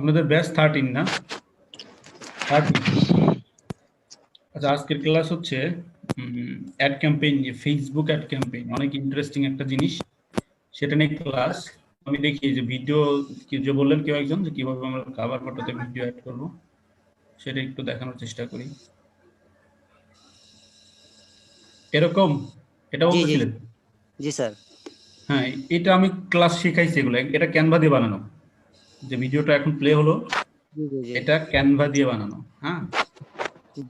আপনাদের ব্যাচ 13 না? 13। আচ্ছা, আজকের ক্লাস হচ্ছে অ্যাড ক্যাম্পেইন নিয়ে, ফেসবুক অ্যাড ক্যাম্পেইন। অনেক ইন্টারেস্টিং একটা জিনিস, সেটা নিয়ে ক্লাস। আমি দেখি যে ভিডিও কি যে বললেন কেউ একজন যে কিভাবে আমরা কভার ফটোতে ভিডিও অ্যাড করব, সেটা একটু দেখানোর চেষ্টা করি। এরকম এটা জি জি বলতেছিলেন? জি স্যার। হ্যাঁ, এটা আমি ক্লাস শিখাইছি। এগুলো এটা ক্যানভা দিয়ে বানানো, যে ভিডিওটা এখন প্লে হলো জি জি জি এটা ক্যানভা দিয়ে বানানো। হ্যাঁ,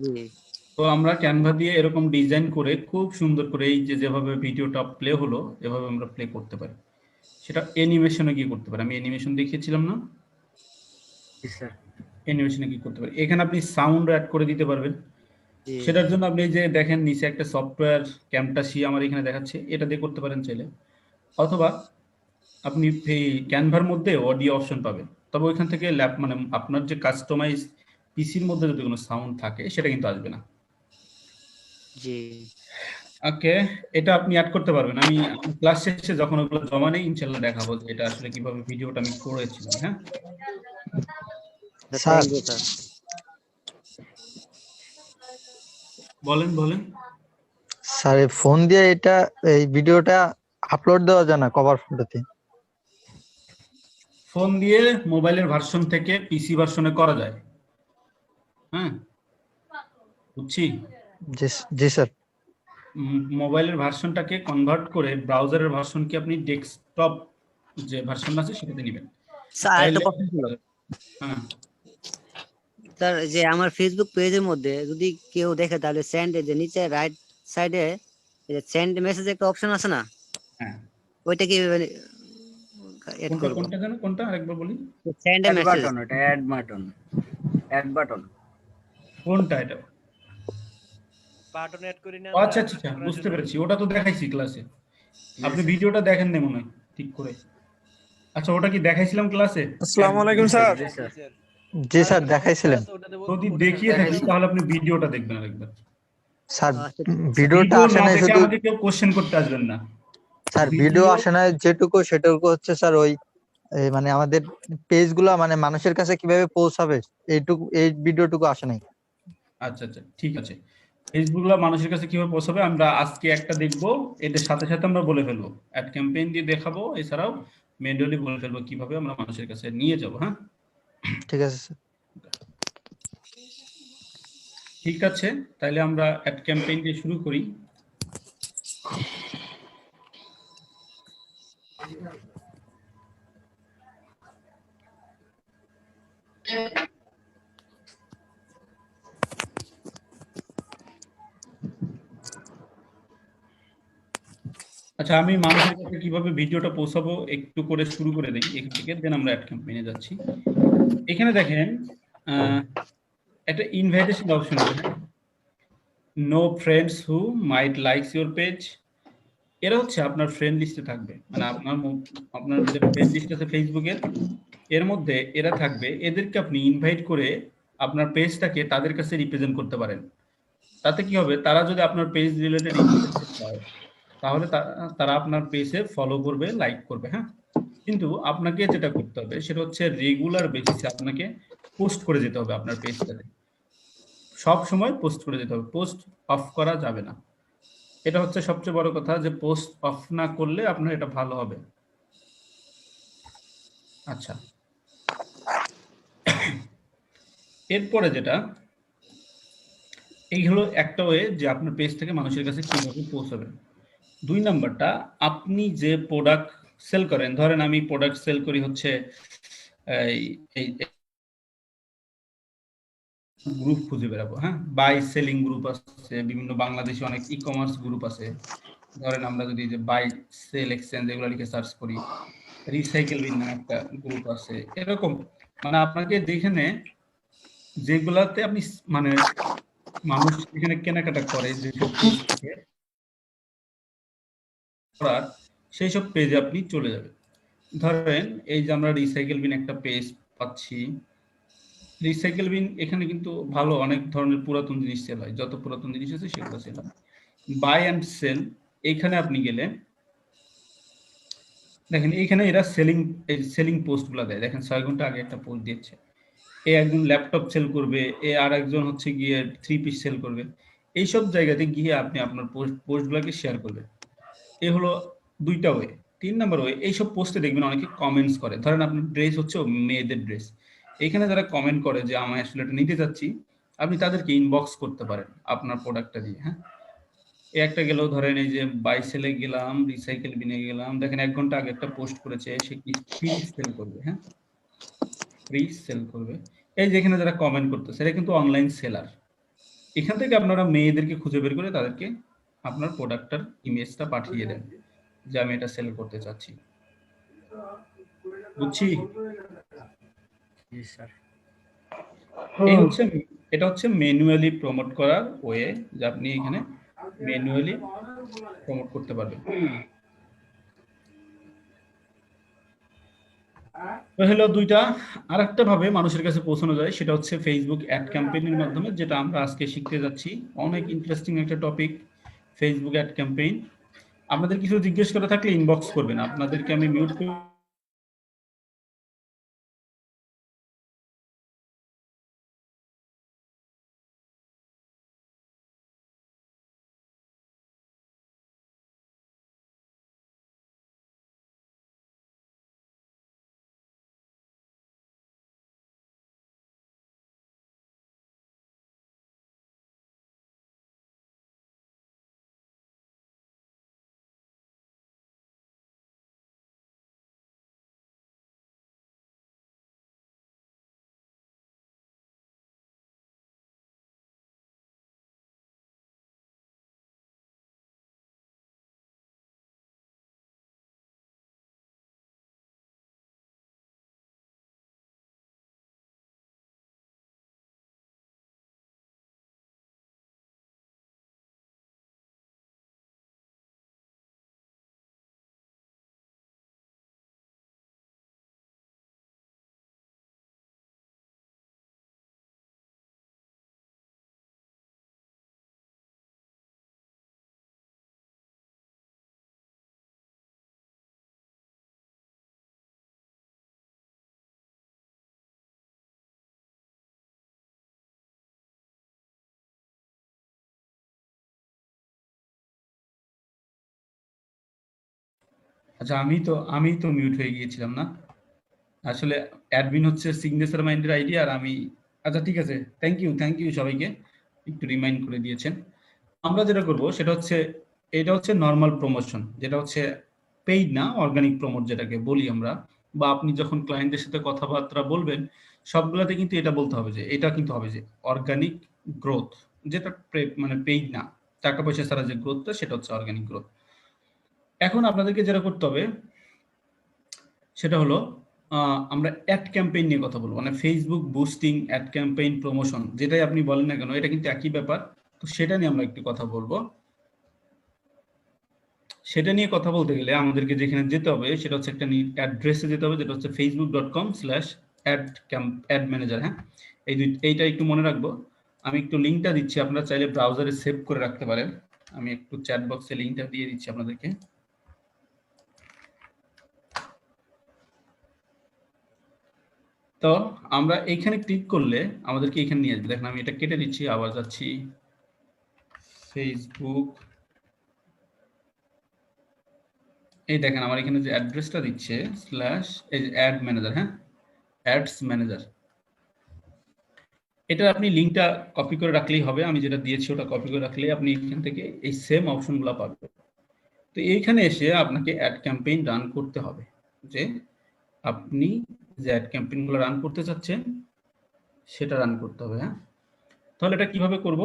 জি তো আমরা ক্যানভা দিয়ে এরকম ডিজাইন করে খুব সুন্দর করে এই যে যেভাবে ভিডিওটা প্লে হলো এভাবে আমরা প্লে করতে পারি। সেটা অ্যানিমেশনে গিয়ে করতে পারি। আমি অ্যানিমেশন দেখিয়েছিলাম না? স্যার। অ্যানিমেশনে কি করতে পারি, এখানে আপনি সাউন্ড অ্যাড করে দিতে পারবেন। জি সেটার জন্য আপনি এই যে দেখেন নিচে একটা সফটওয়্যার ক্যামটাসি আমার এখানে দেখাচ্ছে, এটা দিয়ে করতে পারেন চাইলে। অথবা আপনি এই ক্যানভার মধ্যে অডিও অপশন পাবেন, তবে ওইখান থেকে ল্যাপ মানে আপনার যে কাস্টমাইজ পিসির মধ্যে যদি কোনো সাউন্ড থাকে সেটা কিন্তু আসবে না। জি ওকে, এটা আপনি অ্যাড করতে পারবেন। আমি ক্লাস শেষে যখন ওগুলো জমা নেই ইনশাল্লাহ দেখাবো যে এটা আসলে কিভাবে ভিডিওটা আমি করেছিলাম। হ্যাঁ, থ্যাংক ইউ স্যার। বলেন বলেন। স্যার ফোন দিয়ে এটা এই ভিডিওটা আপলোড দেওয়া যায় না কভার ফটোতে? ফোন দিয়ে মোবাইলের ভার্সন থেকে পিসি ভার্সনে করা যায়। হ্যাঁ, বুঝছি। জি জি স্যার। মোবাইলের ভার্সনটাকে কনভার্ট করে ব্রাউজারের ভার্সনকে আপনি ডেস্কটপ যে ভার্সন আছে সেটাতে নেবেন, স্যার একটা তাইলে প্রশ্ন ছিল। হ্যাঁ স্যার যে আমার ফেসবুক পেজের মধ্যে যদি কেউ দেখে তাহলে সেন্ড যে নিচে রাইট সাইডে সেন্ড মেসেজ একটা অপশন আছে না, হ্যাঁ। ওইটা কি এড কোনটা করব? কোনটা জানো, কোনটা আরেকবার বলি। সেন্ড অ্যাড মেসেজ বাটন, এটা অ্যাড বাটন, অ্যাড বাটন। কোনটা এটা? বাটন এড করি না আচ্ছা আমরা আচ্ছা আচ্ছা, করার বুঝতে জন্য। পেরেছি। ওটা তো দেখাইছি ক্লাসে। আপনি ভিডিওটা দেখেন না মনে হয় ঠিক করে। আচ্ছা, ওটা কি দেখাইছিলাম ক্লাসে? আসসালামু আলাইকুম স্যার। জি স্যার। জি স্যার দেখাইছিলেন। যদি দেখিয়ে থাকি তাহলে আপনি ভিডিওটা দেখবেন আরেকবার। স্যার ভিডিওটা ভিডিও আসে না নাই দেখে শুধু। আমাকে কেউ কোশ্চেন করতে আসবেন না। স্যার ভিডিও আসে নাই যেটুকু সেটুকু হচ্ছে স্যার ওই মানে আমাদের পেজ গুলা মানে মানুষের কাছে কিভাবে পৌঁছাবে এইটুকু, এই ভিডিওটুকু আসে নাই। আচ্ছা আচ্ছা, ঠিক আছে। ফেসবুকগুলো মানুষের কাছে কিভাবে পৌঁছাবে আমরা আজকে একটা দেখবো, এটার সাথে সাথে আমরা বলে ফেলবো, অ্যাড ক্যাম্পেইন দিয়ে দেখাবো, এছাড়াও ম্যানুয়ালি বলে ফেলবো কিভাবে আমরা মানুষের কাছে নিয়ে যাবো। হ্যাঁ, ঠিক আছে স্যার। ঠিক আছে, তাহলে আমরা অ্যাড ক্যাম্পেইন দিয়ে শুরু করি। আচ্ছা, আমি মানুষের কাছে কিভাবে ভিডিওটা পৌঁছাবো একটু করে শুরু করে দিই এখান থেকে, দেন আমরা অ্যাড ক্যাম্পেইনে যাচ্ছি। এখানে দেখেন একটা ইনভাইটেশন অপশন আছে, no friends who might likes your page. এরা হচ্ছে আপনার ফ্রেন্ড লিস্টে থাকবে, মানে আপনার যে ফ্রেন্ড লিস্ট আছে ফেসবুকের, এর মধ্যে এরা থাকবে। এদেরকে আপনি ইনভাইট করে আপনার পেজটাকে তাদের কাছে রিপ্রেজেন্ট করতে পারেন। তাতে কি হবে, তারা যদি আপনার পেজ রিলেটেড ইনফরমেশন পায় তাহলে তারা আপনার পেজে ফলো করবে, লাইক করবে। হ্যাঁ, কিন্তু আপনাকে যেটা করতে হবে সেটা হচ্ছে রেগুলার বেসিসে আপনাকে পোস্ট করে যেতে হবে আপনার পেজটাতে। সব সময় পোস্ট করে যেতে হবে, পোস্ট অফ করা যাবে না। এটা হচ্ছে সবচেয়ে বড় কথা, যে পোস্ট অফ না করলে আপনার এটা ভালো হবে। আচ্ছা, এরপরে যেটা, এই হলো একটা ওয়ে যে আপনার পেজ থেকে মানুষের কাছে কিভাবে পৌঁছাবে। 2 নাম্বারটা, আপনি যে প্রোডাক্ট সেল করেন, ধরেন আমি প্রোডাক্ট সেল করি হচ্ছে এই গ্রুপ খুঁজে বেরাবো। হ্যাঁ, বাই সেলিং গ্রুপ আছে বিভিন্ন, বাংলাদেশে অনেক ই কমার্স গ্রুপ আছে। ধরেন আমরা যদি যে বাই সেল এক্সচেঞ্জ এগুলো লিখে সার্চ করি, রিসাইকেল বিন নামে একটা গ্রুপ আছে, এরকম মানে আপনাকে যেখানে যেগুলাতে আপনি মানে মানুষ এখানে কেনাকাটা করে, যেসব পেজ থেকে করার, সেই সব পেজে আপনি চলে যাবেন। ধরেন এই যে আমরা রিসাইকেল বিন একটা পেজ পাচ্ছি। রিসাইকেল বিন এখানে কিন্তু ভালো অনেক ধরনের পুরাতন জিনিস সেল হয়, যত পুরাতন জিনিস আছে সেগুলো সেল হয়। বাই অ্যান্ড সেল, এখানে আপনি গেলে দেখেন এইখানে এরা সেলিং পোস্টগুলো দেয়। দেখেন 6 ঘন্টা আগে একটা পোস্ট দিচ্ছে, এ একজন ল্যাপটপ সেল করবে, এ আর একজন হচ্ছে গিয়ে 3 পিস সেল করবে। এইসব জায়গাতে গিয়ে আপনি আপনার পোস্টগুলোকে শেয়ার করবেন। এ হলো 2টা ওয়ে। 3 নাম্বার ওয়ে, এইসব পোস্টে দেখবেন অনেকে কমেন্টস করে। ধরেন আপনার ড্রেস হচ্ছে মেয়েদের ড্রেস, এইখানে যারা কমেন্ট করে যে আমি আসলে এটা নিতে চাচ্ছি, আপনি তাদেরকে ইনবক্স করতে পারেন আপনার প্রোডাক্টটা দিয়ে। হ্যাঁ, এই একটা গেল। ধরেন এই যে বাই সেলে গেলাম, রিসাইকেল বিনে গেলাম, দেখেন 1 ঘন্টা আগে একটা পোস্ট করেছে, সে কি ফ্রিজ সেল করবে। হ্যাঁ, ফ্রিজ সেল করবে। এই যে এখানে যারা কমেন্ট করতেছে এরা কিন্তু অনলাইন সেলার। এখান থেকে আপনারা মেয়েদেরকে খুঁজে বের করে তাদেরকে আপনার প্রোডাক্টটার ইমেজটা পাঠিয়ে দেন যে আমি এটা সেল করতে চাচ্ছি। বুঝছি? জি স্যার। এই হচ্ছে, এটা হচ্ছে ম্যানুয়ালি প্রমোট করার ওয়ে, যে আপনি এখানে ম্যানুয়ালি প্রমোট করতে পারবেন। তো হলো 2টা। আরেকটা ভাবে মানুষের কাছে পৌঁছানো যায়, সেটা হচ্ছে ফেসবুক অ্যাড ক্যাম্পেইনের মাধ্যমে, যেটা আমরা আজকে শিখতে যাচ্ছি। অনেক ইন্টারেস্টিং একটা টপিক, ফেসবুক অ্যাড ক্যাম্পেইন। আপনাদের কিছু জিজ্ঞেস করা থাকলে ইনবক্স করবেন, আপনাদেরকে আমি মিউট করে আচ্ছা, আমি তো মিউট হয়ে গিয়েছিলাম না আসলে। অ্যাডমিন হচ্ছে সিগনেচার মাইন্ডের আইডি, আর আমি, আচ্ছা ঠিক আছে, থ্যাংক ইউ সবাইকে, একটু রিমাইন্ড করে দিয়েছেন। আমরা যেটা করব সেটা হচ্ছে, এটা হচ্ছে নর্মাল প্রমোশন, যেটা হচ্ছে পেইড না, অর্গানিক প্রমোট যেটাকে বলি আমরা। বা আপনি যখন ক্লায়েন্টের সাথে কথাবার্তা বলবেন, সবগুলাতে কিন্তু এটা বলতে হবে যে এটা কিন্তু হবে যে অর্গানিক গ্রোথ, যেটা মানে পেইড না, টাকা পয়সা ছাড়া যে গ্রোথটা, সেটা হচ্ছে অর্গানিক গ্রোথ। এখন আপনাদেরকে যেটা করতে হবে সেটা হলো, আমরা অ্যাড ক্যাম্পেইন নিয়ে কথা বলবো, মানে Facebook boosting, ad campaign, promotion, যেটাই আপনি বলেন না কেন, এটা কিন্তু একই ব্যাপার। তো সেটা নিয়ে আমরা একটু কথা বলবো। সেটা নিয়ে কথা বলতে গেলে আমাদেরকে যেখানে যেতে হবে সেটা হচ্ছে একটা অ্যাড্রেসে যেতে হবে, যেটা হচ্ছে facebook.com/ad manager। হ্যাঁ, এইটা একটু মনে রাখবো। আমি একটু লিঙ্কটা দিচ্ছি, আপনারা চাইলে ব্রাউজারে সেভ করে রাখতে পারেন। আমি একটু চ্যাট বক্সে লিঙ্কটা দিয়ে দিচ্ছি আপনাদেরকে। তো আমরা এইখানে ক্লিক করলে আমাদেরকে এখানে নিয়ে আসবে। দেখেন আমি এটা কেটে দিচ্ছি, আবার যাচ্ছি ফেসবুক। এই দেখেন আমার এখানে যে অ্যাড্রেসটা দিচ্ছে স্ল্যাশ, এই যে অ্যাড ম্যানেজার। হ্যাঁ, অ্যাডস ম্যানেজার, এটা আপনি লিঙ্কটা কপি করে রাখলেই হবে। আমি যেটা দিয়েছি ওটা কপি করে রাখলে আপনি এখান থেকে এই সেম অপশনগুলো পাবেন। তো এইখানে এসে আপনাকে অ্যাড ক্যাম্পেইন রান করতে হবে, যে আপনি যে অ্যাড ক্যাম্পেইনগুলো রান করতে চাচ্ছেন সেটা রান করতে হবে। হ্যাঁ, তাহলে এটা কিভাবে করব?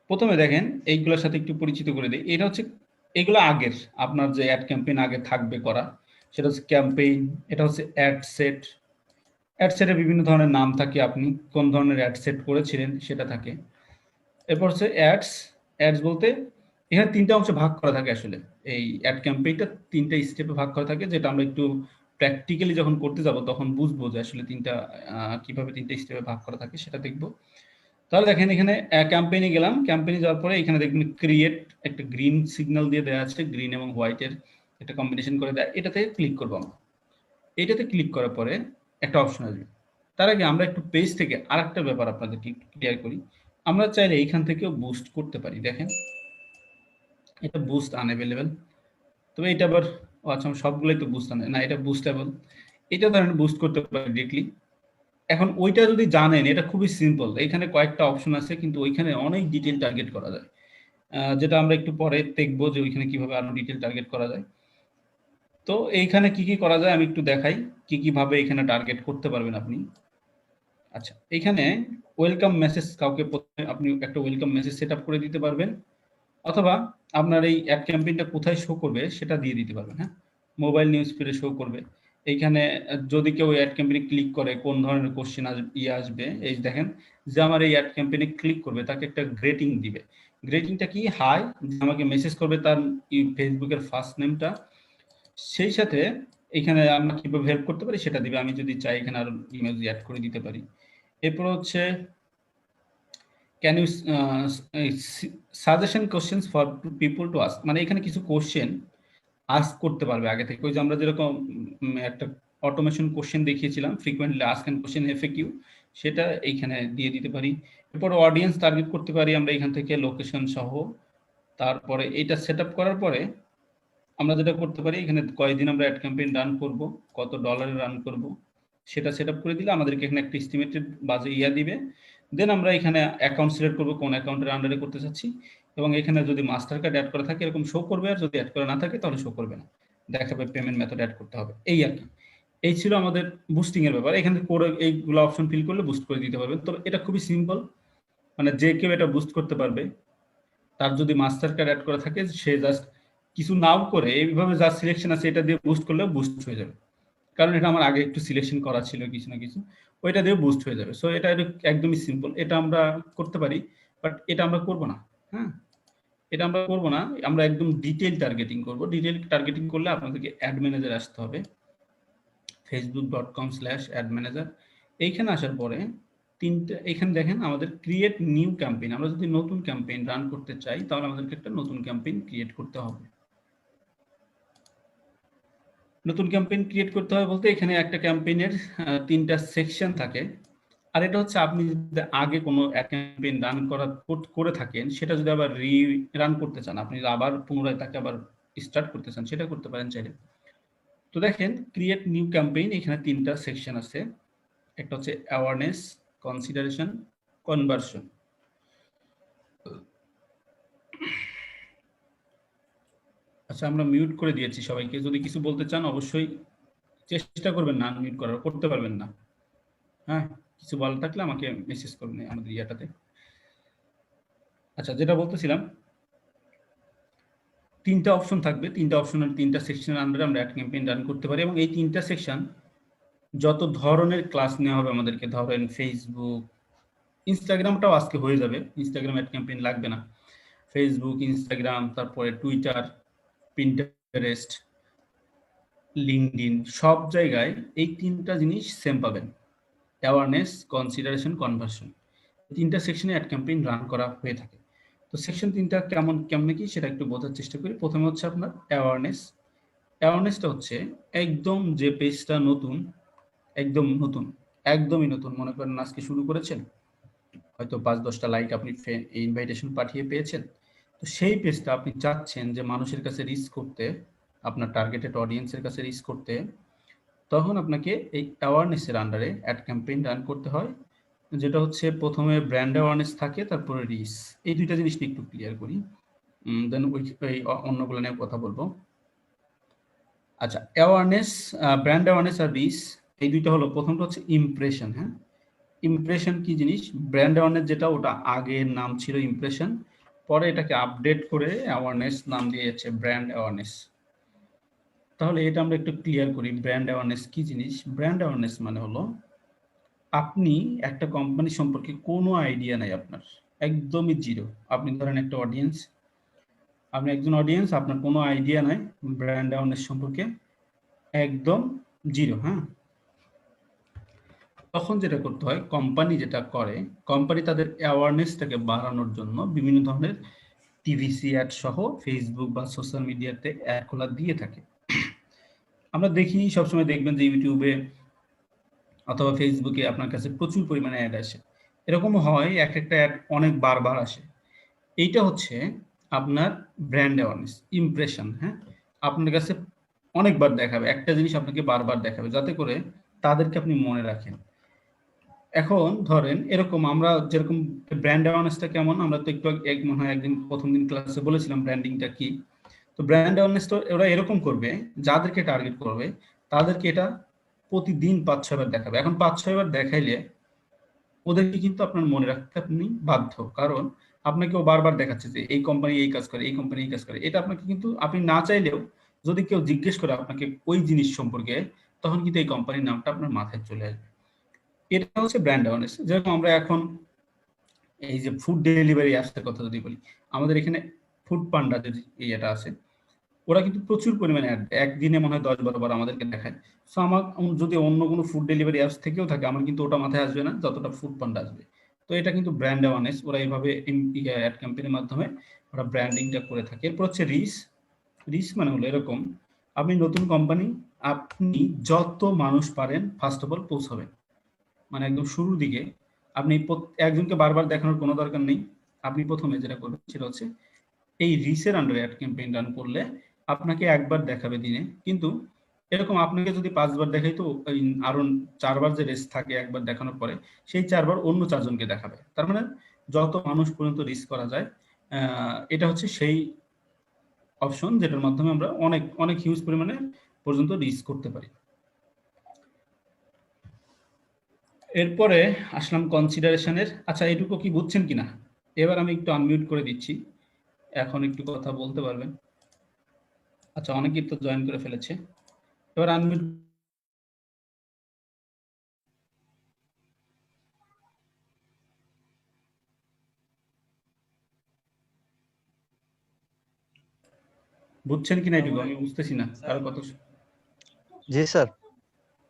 প্রথমে দেখেন এইগুলোর সাথে একটু পরিচিত করে দিই। এটা হচ্ছে, এগুলো আগের, আপনার যে অ্যাড ক্যাম্পেইন আগে থাকবে করা, সেটা হচ্ছে ক্যাম্পেইন। এটা হচ্ছে অ্যাড সেট। অ্যাড সেটে বিভিন্ন ধরনের নাম থাকে, আপনি কোন ধরনের অ্যাড সেট করেছিলেন সেটা থাকে। এরপর হচ্ছে অ্যাডস বলতে এখানে 3টা অংশে ভাগ করা থাকে আসলে। এই অ্যাড ক্যাম্পেইনটা 3টা স্টেপে ভাগ করা থাকে, যেটা আমরা একটু প্র্যাকটিক্যালি যখন করতে যাব তখন বুঝবো যে আসলে কিভাবে 3টা স্টেপে ভাগ করা থাকে, সেটা দেখবো। তাহলে দেখেন এখানে ক্যাম্পেইনে গেলাম, ক্যাম্পেইনে যাওয়ার পরে এখানে দেখবেন ক্রিয়েট, একটা গ্রিন সিগন্যাল দিয়ে দেওয়া আছে, গ্রিন এবং হোয়াইটের এটা কম্বিনেশন করে দেয়, এটাতে ক্লিক করবো আমরা। এটাতে ক্লিক করার পরে একটা অপশন আসবে। তার আগে আমরা একটু পেজ থেকে আরেকটা ব্যাপার আপনাদেরকে একটু ক্লিয়ার করি। আমরা চাইলে এইখান থেকেও বুস্ট করতে পারি। দেখেন এটা বুস্ট আনএভেলেবেল, তবে এটা আবার আচ্ছা সবগুলোই তো বুস্ট আনে না, এটা বুস্টেবল। এটা ধরেন বুস্ট করতে পারি ডিরেক্টলি। এখন ওইটা যদি জানেন, এটা খুবই সিম্পল, এখানে কয়েকটা অপশন আছে কিন্তু ওইখানে অনেক ডিটেল টার্গেট করা যায়, যেটা আমরা একটু পরে দেখবো যে ওইখানে কিভাবে আরো ডিটেল টার্গেট করা যায়। তো এইখানে কি কি করা যায় আমি একটু দেখাই, কি কিভাবে এখানে টার্গেট করতে পারবেন আপনি। আচ্ছা, এখানে ওয়েলকাম মেসেজ, কাউকে প্রথমে আপনি একটা ওয়েলকাম মেসেজ সেট আপ করে দিতে পারবেন, অথবা আপনার এই অ্যাড ক্যাম্পেইনটা কোথায় শো করবে সেটা দিয়ে দিতে পারবেন। হ্যাঁ, মোবাইল নিউজ ফিডে শো করবে। এইখানে যদি কেউ অ্যাড ক্যাম্পেইনে ক্লিক করে কোন ধরনের কোশ্চেন আসবে, এই দেখেন যে আমার এই অ্যাড ক্যাম্পেইনে ক্লিক করবে তাকে একটা গ্রেটিং দিবে। গ্রেটিংটা কি, হাই, আমাকে মেসেজ করবে তার ফেসবুকের ফার্স্ট নেমটা, সেই সাথে এখানে আমরা কিভাবে হেল্প করতে পারি সেটা দিবে। আমি যদি চাই এখানে আরো ইমেজ অ্যাড করে দিতে পারি। এরপর হচ্ছে can you suggestion questions for people to ask, মানে এখানে কিছু কোশ্চেন আস্ক করতে পারবে আগে থেকে। ওই যে আমরা যেরকম একটা অটোমেশন কোশ্চেন দেখিয়েছিলাম, frequently ask and question FAQ, সেটা এইখানে দিয়ে দিতে পারি। এরপর অডিয়েন্স টার্গেট করতে পারি আমরা এখান থেকে লোকেশন সহ। তারপরে এটা সেট আপ করার পরে আমরা যেটা করতে পারি, এখানে কয়েকদিন আমরা অ্যাড ক্যাম্পেইন রান করব, কত ডলারে রান করব সেটা সেট আপ করে দিলে আমাদেরকে এখানে একটা এস্টিমেটেড বাজে দিবে। দেন আমরা এখানে অ্যাকাউন্ট সিলেক্ট করব কোন অ্যাকাউন্টের আন্ডারে করতে চাচ্ছি, এবং এখানে যদি মাস্টার কার্ড অ্যাড করা থাকে এরকম শো করবে, আর যদি অ্যাড করা না থাকে তাহলে শো করবে না, দেখাবে পেমেন্ট মেথড অ্যাড করতে হবে। এই আর কি, এই ছিল আমাদের বুস্টিং এর ব্যাপার। এখানে করে এইগুলো অপশন ফিল করলে বুস্ট করে দিতে পারবেন। তবে এটা খুবই সিম্পল, মানে যে কেউ এটা বুস্ট করতে পারবে। তার যদি মাস্টার কার্ড অ্যাড করা থাকে সে জাস্ট কিছু নাও করে এইভাবে যা সিলেকশন আছে এটা দিয়ে বুস্ট করলে বুস্ট হয়ে যাবে, কারণ এটা আমার আগে একটু সিলেকশন করা ছিল কিছু না কিছু, ওইটা দিয়ে বুস্ট হয়ে যাবে। সো এটা একদমই সিম্পল, এটা আমরা করতে পারি, বাট এটা আমরা করব না। হ্যাঁ, এটা আমরা করব না, আমরা একদম ডিটেইল টার্গেটিং করব। ডিটেইল টার্গেটিং করলে আপনাদেরকে অ্যাড ম্যানেজার আসতে হবে, facebook.com/admanager। এইখানে আসার পরে তিনটা, এখানে দেখেন আমাদের ক্রিয়েট নিউ ক্যাম্পেইন। আমরা যদি নতুন ক্যাম্পেইন রান করতে চাই তাহলে আমাদেরকে একটা নতুন ক্যাম্পেইন ক্রিয়েট করতে হবে। নতুন ক্যাম্পেইন ক্রিয়েট করতে হবে বলতে এখানে একটা ক্যাম্পেইনের 3টা সেকশন থাকে। আর এটা হচ্ছে আপনি যদি আগে কোনো ক্যাম্পেইন রান করে থাকেন, সেটা যদি আবার রান করতে চান, আপনি যদি আবার পুনরায় তাকে আবার স্টার্ট করতে চান, সেটা করতে পারেন চাইলে। তো দেখেন ক্রিয়েট নিউ ক্যাম্পেইন, এখানে 3টা সেকশন আছে। একটা হচ্ছে অ্যাওয়ারনেস, কনসিডারেশন, কনভার্সন। আচ্ছা, আমরা মিউট করে দিয়েছি সবাইকে, যদি কিছু বলতে চান অবশ্যই চেষ্টা করবেন না আনমিউট করার, করতে পারবেন না। হ্যাঁ, কিছু বলার থাকলে আমাকে মেসেজ করবেন আমাদের ইয়াটাতে। আচ্ছা, যেটা বলতেছিলাম, 3টা অপশন থাকবে, 3টা অপশনের 3টা সেকশনের আন্ডারে আমরা অ্যাড ক্যাম্পেইন রান করতে পারি। এবং এই 3টা সেকশন যত ধরনের ক্লাস নেওয়া হবে আমাদেরকে, ধরেন ফেসবুক, ইনস্টাগ্রামটাও আজকে হয়ে যাবে, ইনস্টাগ্রাম অ্যাড ক্যাম্পেইন লাগবে না। ফেসবুক, ইনস্টাগ্রাম, তারপরে টুইটার, পিন্টারেস্ট, লিঙ্কডইন, সব জায়গায় এই 3টা জিনিস সেম পাবেন, অ্যাওয়ারনেস, কনসিডারেশন, কনভার্সন। 3টা সেকশনে অ্যাড ক্যাম্পেইন রান করা হয়ে থাকে। তো সেকশন 3টা কেমন কি সেটা একটু বোঝার চেষ্টা করি। প্রথমে হচ্ছে আপনার অ্যাওয়ারনেস। অ্যাওয়ারনেসটা হচ্ছে একদম যে পেজটা নতুন, একদমই নতুন, মনে করেন আজকে শুরু করেছেন, হয়তো 5-10টা লাইক আপনি ইনভাইটেশন পাঠিয়ে পেয়েছেন, তো সেই পেজটা আপনি চাচ্ছেন যে মানুষের কাছে রিচ করতে, আপনার টার্গেটেড অডিয়েন্সের কাছে রিচ করতে, তখন আপনাকে এই অ্যাওয়ারনেসের আন্ডারে অ্যাড ক্যাম্পেইন রান করতে হয়, যেটা হচ্ছে প্রথমে ব্র্যান্ড অ্যাওয়ারনেস থাকে, তারপরে রিচ। এই 2টা জিনিস নিয়ে একটু ক্লিয়ার করি, দেন ওই অন্যগুলো নিয়ে কথা বলবো। আচ্ছা, অ্যাওয়ারনেস, ব্র্যান্ড অ্যাওয়ারনেস আর রিচ, এই 2টা হলো, প্রথমটা হচ্ছে ইমপ্রেশন। হ্যাঁ, ইমপ্রেশন কি জিনিস? ব্র্যান্ড অ্যাওয়ারনেস যেটা, ওটা আগের নাম ছিল ইমপ্রেশন, পরে এটাকে আপডেট করে অ্যাওয়ারনেস নাম দিয়েছে ব্র্যান্ড অ্যাওয়ারনেস। তাহলে এটা আমরা একটু ক্লিয়ার করি, ব্র্যান্ড অ্যাওয়ারনেস কি জিনিস। ব্র্যান্ড অ্যাওয়ারনেস মানে হলো আপনি একটা কোম্পানি সম্পর্কে কোনো আইডিয়া নাই আপনার, একদমই জিরো। আপনি ধরেন একটা অডিয়েন্স, আপনি একজন অডিয়েন্স, আপনার কোনো আইডিয়া নাই ব্র্যান্ড অ্যাওয়ারনেস সম্পর্কে, একদম জিরো। হ্যাঁ, তখন যেটা করতে হয়, কোম্পানি যেটা করে, কোম্পানি তাদের অ্যাওয়ারনেসটাকে বাড়ানোর জন্য বিভিন্ন ধরনের টিভিসি অ্যাড সহ ফেসবুক বা সোশ্যাল মিডিয়াতে অ্যাড খোলা দিয়ে থাকে। আমরা দেখি সবসময় দেখবেন যে ইউটিউবে অথবা ফেসবুকে আপনার কাছে প্রচুর পরিমাণে অ্যাড আসে। এরকম হয় এক একটা অ্যাড অনেক বারবার আসে। এইটা হচ্ছে আপনার ব্র্যান্ড অ্যাওয়ারনেস, ইমপ্রেশন, হ্যাঁ? আপনার কাছে অনেকবার দেখাবে। একটা জিনিস আপনাকে বারবার দেখাবে যাতে করে তাদেরকে আপনি মনে রাখেন। এখন ধরেন এরকম আমরা যেরকম ব্র্যান্ড অ্যাওয়ারনেসটা কেমন আমরা তো একটু মনে হয় একদিন প্রথম দিন ক্লাসে বলেছিলাম ব্র্যান্ডিংটা কি। তো ব্র্যান্ড অ্যাওয়ারনেসটা ওরা এরকম করবে, যাদেরকে টার্গেট করবে তাদেরকে এটা প্রতিদিন ৫-৬ বার দেখাবে। এখন ৫-৬ বার দেখাইলে ওদেরকে কিন্তু আপনার মনে রাখতে আপনি বাধ্য। কারণ আপনাকেও বারবার দেখাচ্ছে যে এই কোম্পানি এই কাজ করে, এই কোম্পানি এই কাজ করে। এটা আপনাকে কিন্তু আপনি না চাইলেও যদি কেউ জিজ্ঞেস করে আপনাকে ওই জিনিস সম্পর্কে, তখন কিন্তু এই কোম্পানির নামটা আপনার মাথায় চলে আসবে। এটা হচ্ছে ব্র্যান্ড অ্যাওয়ারনেস। যেরকম আমরা এখন এই যে ফুড ডেলিভারি অ্যাপসের কথা যদি বলি, আমাদের এখানে ফুড পান্ডা যে ইয়েটা আছে, ওরা কিন্তু প্রচুর পরিমাণে অ্যাড দেয়। একদিনে মনে হয় ১০-১২ বার আমাদেরকে দেখায়। সো আমার যদি অন্য কোনো ফুড ডেলিভারি অ্যাপস থেকেও থাকে, আমার কিন্তু ওটা মাথায় আসবে না যতটা ফুড পান্ডা আসবে। তো এটা কিন্তু ব্র্যান্ড অ্যাওয়ারনেস। ওরা এইভাবে অ্যাড ক্যাম্পেইনের মাধ্যমে ওরা ব্র্যান্ডিংটা করে থাকে। এরপর হচ্ছে রিচ। রিচ মানে হলো এরকম, আপনি নতুন কোম্পানি, আপনি যত মানুষ পারেন ফার্স্ট অফ অল পৌঁছাবেন। মানে একদম শুরুর দিকে আপনি একজনকে বারবার দেখানোর কোনো দরকার নেই। আপনি প্রথমে যেটা করবেন সেটা হচ্ছে এই রিচের আন্ডারে অ্যাড ক্যাম্পেইন রান করলে আপনাকে একবার দেখাবে দিনে, কিন্তু এরকম আপনাকে যদি ৫ বার দেখাইতো আরো ৪ বার যে রেস থাকে একবার দেখানোর পরে, সেই ৪ বার অন্য ৪ জনকে দেখাবে। তার মানে যত মানুষ পর্যন্ত রিচ করা যায়, এটা হচ্ছে সেই অপশন যেটার মাধ্যমে আমরা অনেক অনেক হিউজ পরিমাণে পর্যন্ত রিচ করতে পারি। এরপরে আসলাম কনসিডারেশনের। আচ্ছা, এটুকু কি বুঝছেন কিনা? এবার আমি একটু আনমিউট করে দিচ্ছি, এখন একটু কথা বলতে পারবেন। আচ্ছা, অনেকেই তো জয়েন করে ফেলেছে। এবার আনমিউট। বুঝছেন কিনা এটুকু আমি বুঝতেছি না কারো কথা। জি স্যার।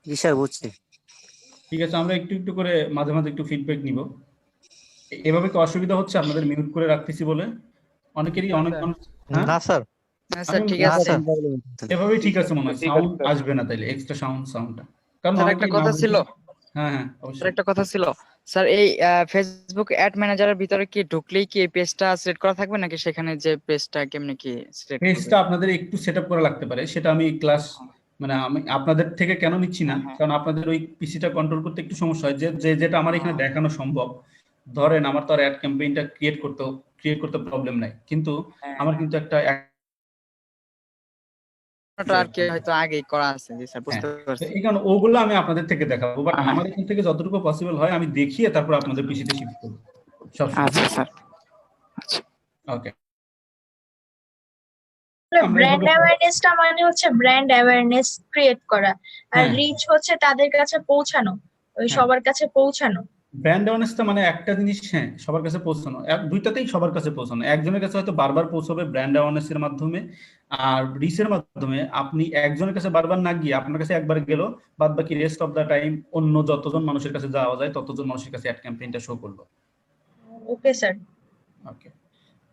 জি স্যার বুঝছি। ঠিক আছে, আমরা একটু একটু করে মাঝে মাঝে একটু ফিডব্যাক নিব। এভাবে কি অসুবিধা হচ্ছে আপনাদের মিউট করে রাখতেছি বলে? অনেকেরই অনেক মানুষ। হ্যাঁ, না স্যার, না স্যার ঠিক না আছে। স্যার। এভাবেই ঠিক আছে মনে হয়। সাউন্ড আসবে না তাইলে, এক্সট্রা সাউন্ডটা, কারণ স্যার একটা অনেকেই কথা ছিল, হ্যাঁ হ্যাঁ স্যার অবশ্যই। একটা কথা ছিল। স্যার এই ফেসবুক অ্যাড ম্যানেজারের ভিতরে কি ঢুকলেই কি এই পেজটা সিলেক্ট করা থাকবে নাকি সেখানে যে পেজটা কেমনে কি সিলেক্ট করবে? পেজটা আপনাদের একটু সেটআপ করা লাগতে পারে, সেটা আমি ক্লাস মানে আমি আপনাদের থেকে কেন নিচ্ছি না, কারণ আপনাদের ওই পিসিটা কন্ট্রোল করতে একটু সমস্যা হয়। যেটা আমার এখানে দেখানো সম্ভব, ধরেন আমার তো আর অ্যাড ক্যাম্পেইনটা ক্রিয়েট করতে প্রবলেম নাই, কিন্তু আমার কিন্তু একটা ওটা আর কি হয়তো আগেই করা আছে। জি স্যার হ্যাঁ, বুঝতে তো পারছি। এই কারণে ওগুলো আমি আপনাদের থেকে দেখাবো, বাট হ্যাঁ। আমার এখান থেকে যতটুকু পসিবল হয় আমি দেখিয়ে তারপর আপনাদের পিসিতে শিফট করবো সবসময়। আচ্ছা স্যার। ওকে, আমরা ব্র্যান্ড এভাবে অ্যাওয়ারনেসটা মানে হচ্ছে ব্র্যান্ড অ্যাওয়ারনেস ক্রিয়েট করা, আর হ্যাঁ রিচ হচ্ছে তাদের কাছে পৌঁছানো, ওই হ্যাঁ সবার কাছে পৌঁছানো। ব্র্যান্ড অ্যাওয়ারনেসটা মানে একটা জিনিস, হ্যাঁ, সবার কাছে পৌঁছানো, দুইটাতেই সবার কাছে পৌঁছানো। একজনের কাছে হয়তো বারবার পৌঁছাবে ব্র্যান্ড অ্যাওয়ারনেসের মাধ্যমে, আর রিচের মাধ্যমে আপনি একজনের কাছে বারবার না গিয়ে আপনার কাছে একবার গেল, বাদ বাকি রেস্ট অফ দা টাইম অন্য যতজন মানুষের কাছে যাওয়া যায় ততজন মানুষের কাছে অ্যাড ক্যাম্পেইনটা শো করলো। Okay sir. ওকে,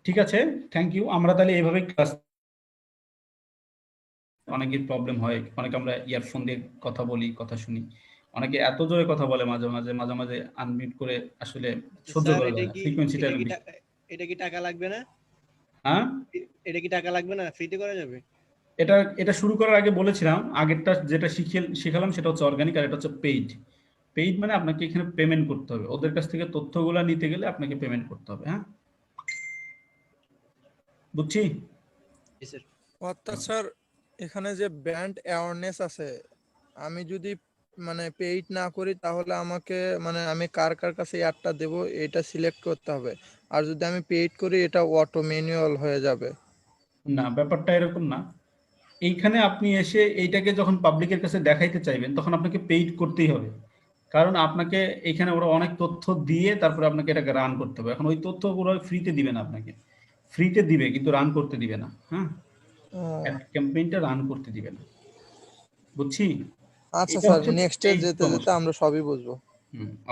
ঠিক আছে, থ্যাংক ইউ। আমরা তাহলে এইভাবে ক্লাস, অনেকের প্রবলেম হয়, অনেকে আমরা ইয়ারফোন দিয়ে কথা বলি, কথা শুনি, অনেকে এত জোরে কথা বলে মাঝে মাঝে আনমিউট করে, আসলে সহ্য স্যার করা এটা যায় না, কি ফ্রিকোয়েন্সিটা এটা কি বেশি। এটা কি টাকা লাগবে না? হ্যাঁ, এটা কি টাকা লাগবে না? ফ্রিতে করা যাবে? এটা শুরু করার আগে বলেছিলাম, আগেরটা যেটা শিখালাম সেটা হচ্ছে অর্গানিক, আর এটা হচ্ছে পেইড। পেইড মানে আপনাকে এখানে পেমেন্ট করতে হবে, ওদের কাছ থেকে তথ্যগুলো নিতে গেলে আপনাকে পেমেন্ট করতে হবে। হ্যাঁ, বুঝছি। জি স্যার। অর্থাৎ স্যার এখানে যে ব্র্যান্ড অ্যাওয়ারনেস আছে, আমি যদি মানে পেইড না করি তাহলে আমাকে মানে আমি কার কার কাছে অ্যাডটা দেব এটা সিলেক্ট করতে হবে, আর যদি আমি পেইড করি এটা অটো ম্যানুয়াল হয়ে যাবে। না, ব্যাপারটা এরকম না। এইখানে আপনি এসে এইটাকে যখন পাবলিকের কাছে দেখাইতে চাইবেন তখন আপনাকে পেইড করতেই হবে, কারণ আপনাকে এখানে ওরা অনেক তথ্য দিয়ে তারপরে আপনাকে এটাকে রান করতে হবে। এখন ওই তথ্য ওরা ফ্রিতে দিবে না, আপনাকে ফ্রিতে দিবে কিন্তু রান করতে দিবে না। হ্যাঁ, ও, ক্যাম্পেইনটা রান করতে দিবে না, বুঝছি। আচ্ছা এটা স্যার, হচ্ছে নেক্সটে এই যেতে যেতে সমস্যা। আমরা সবই বুঝবো।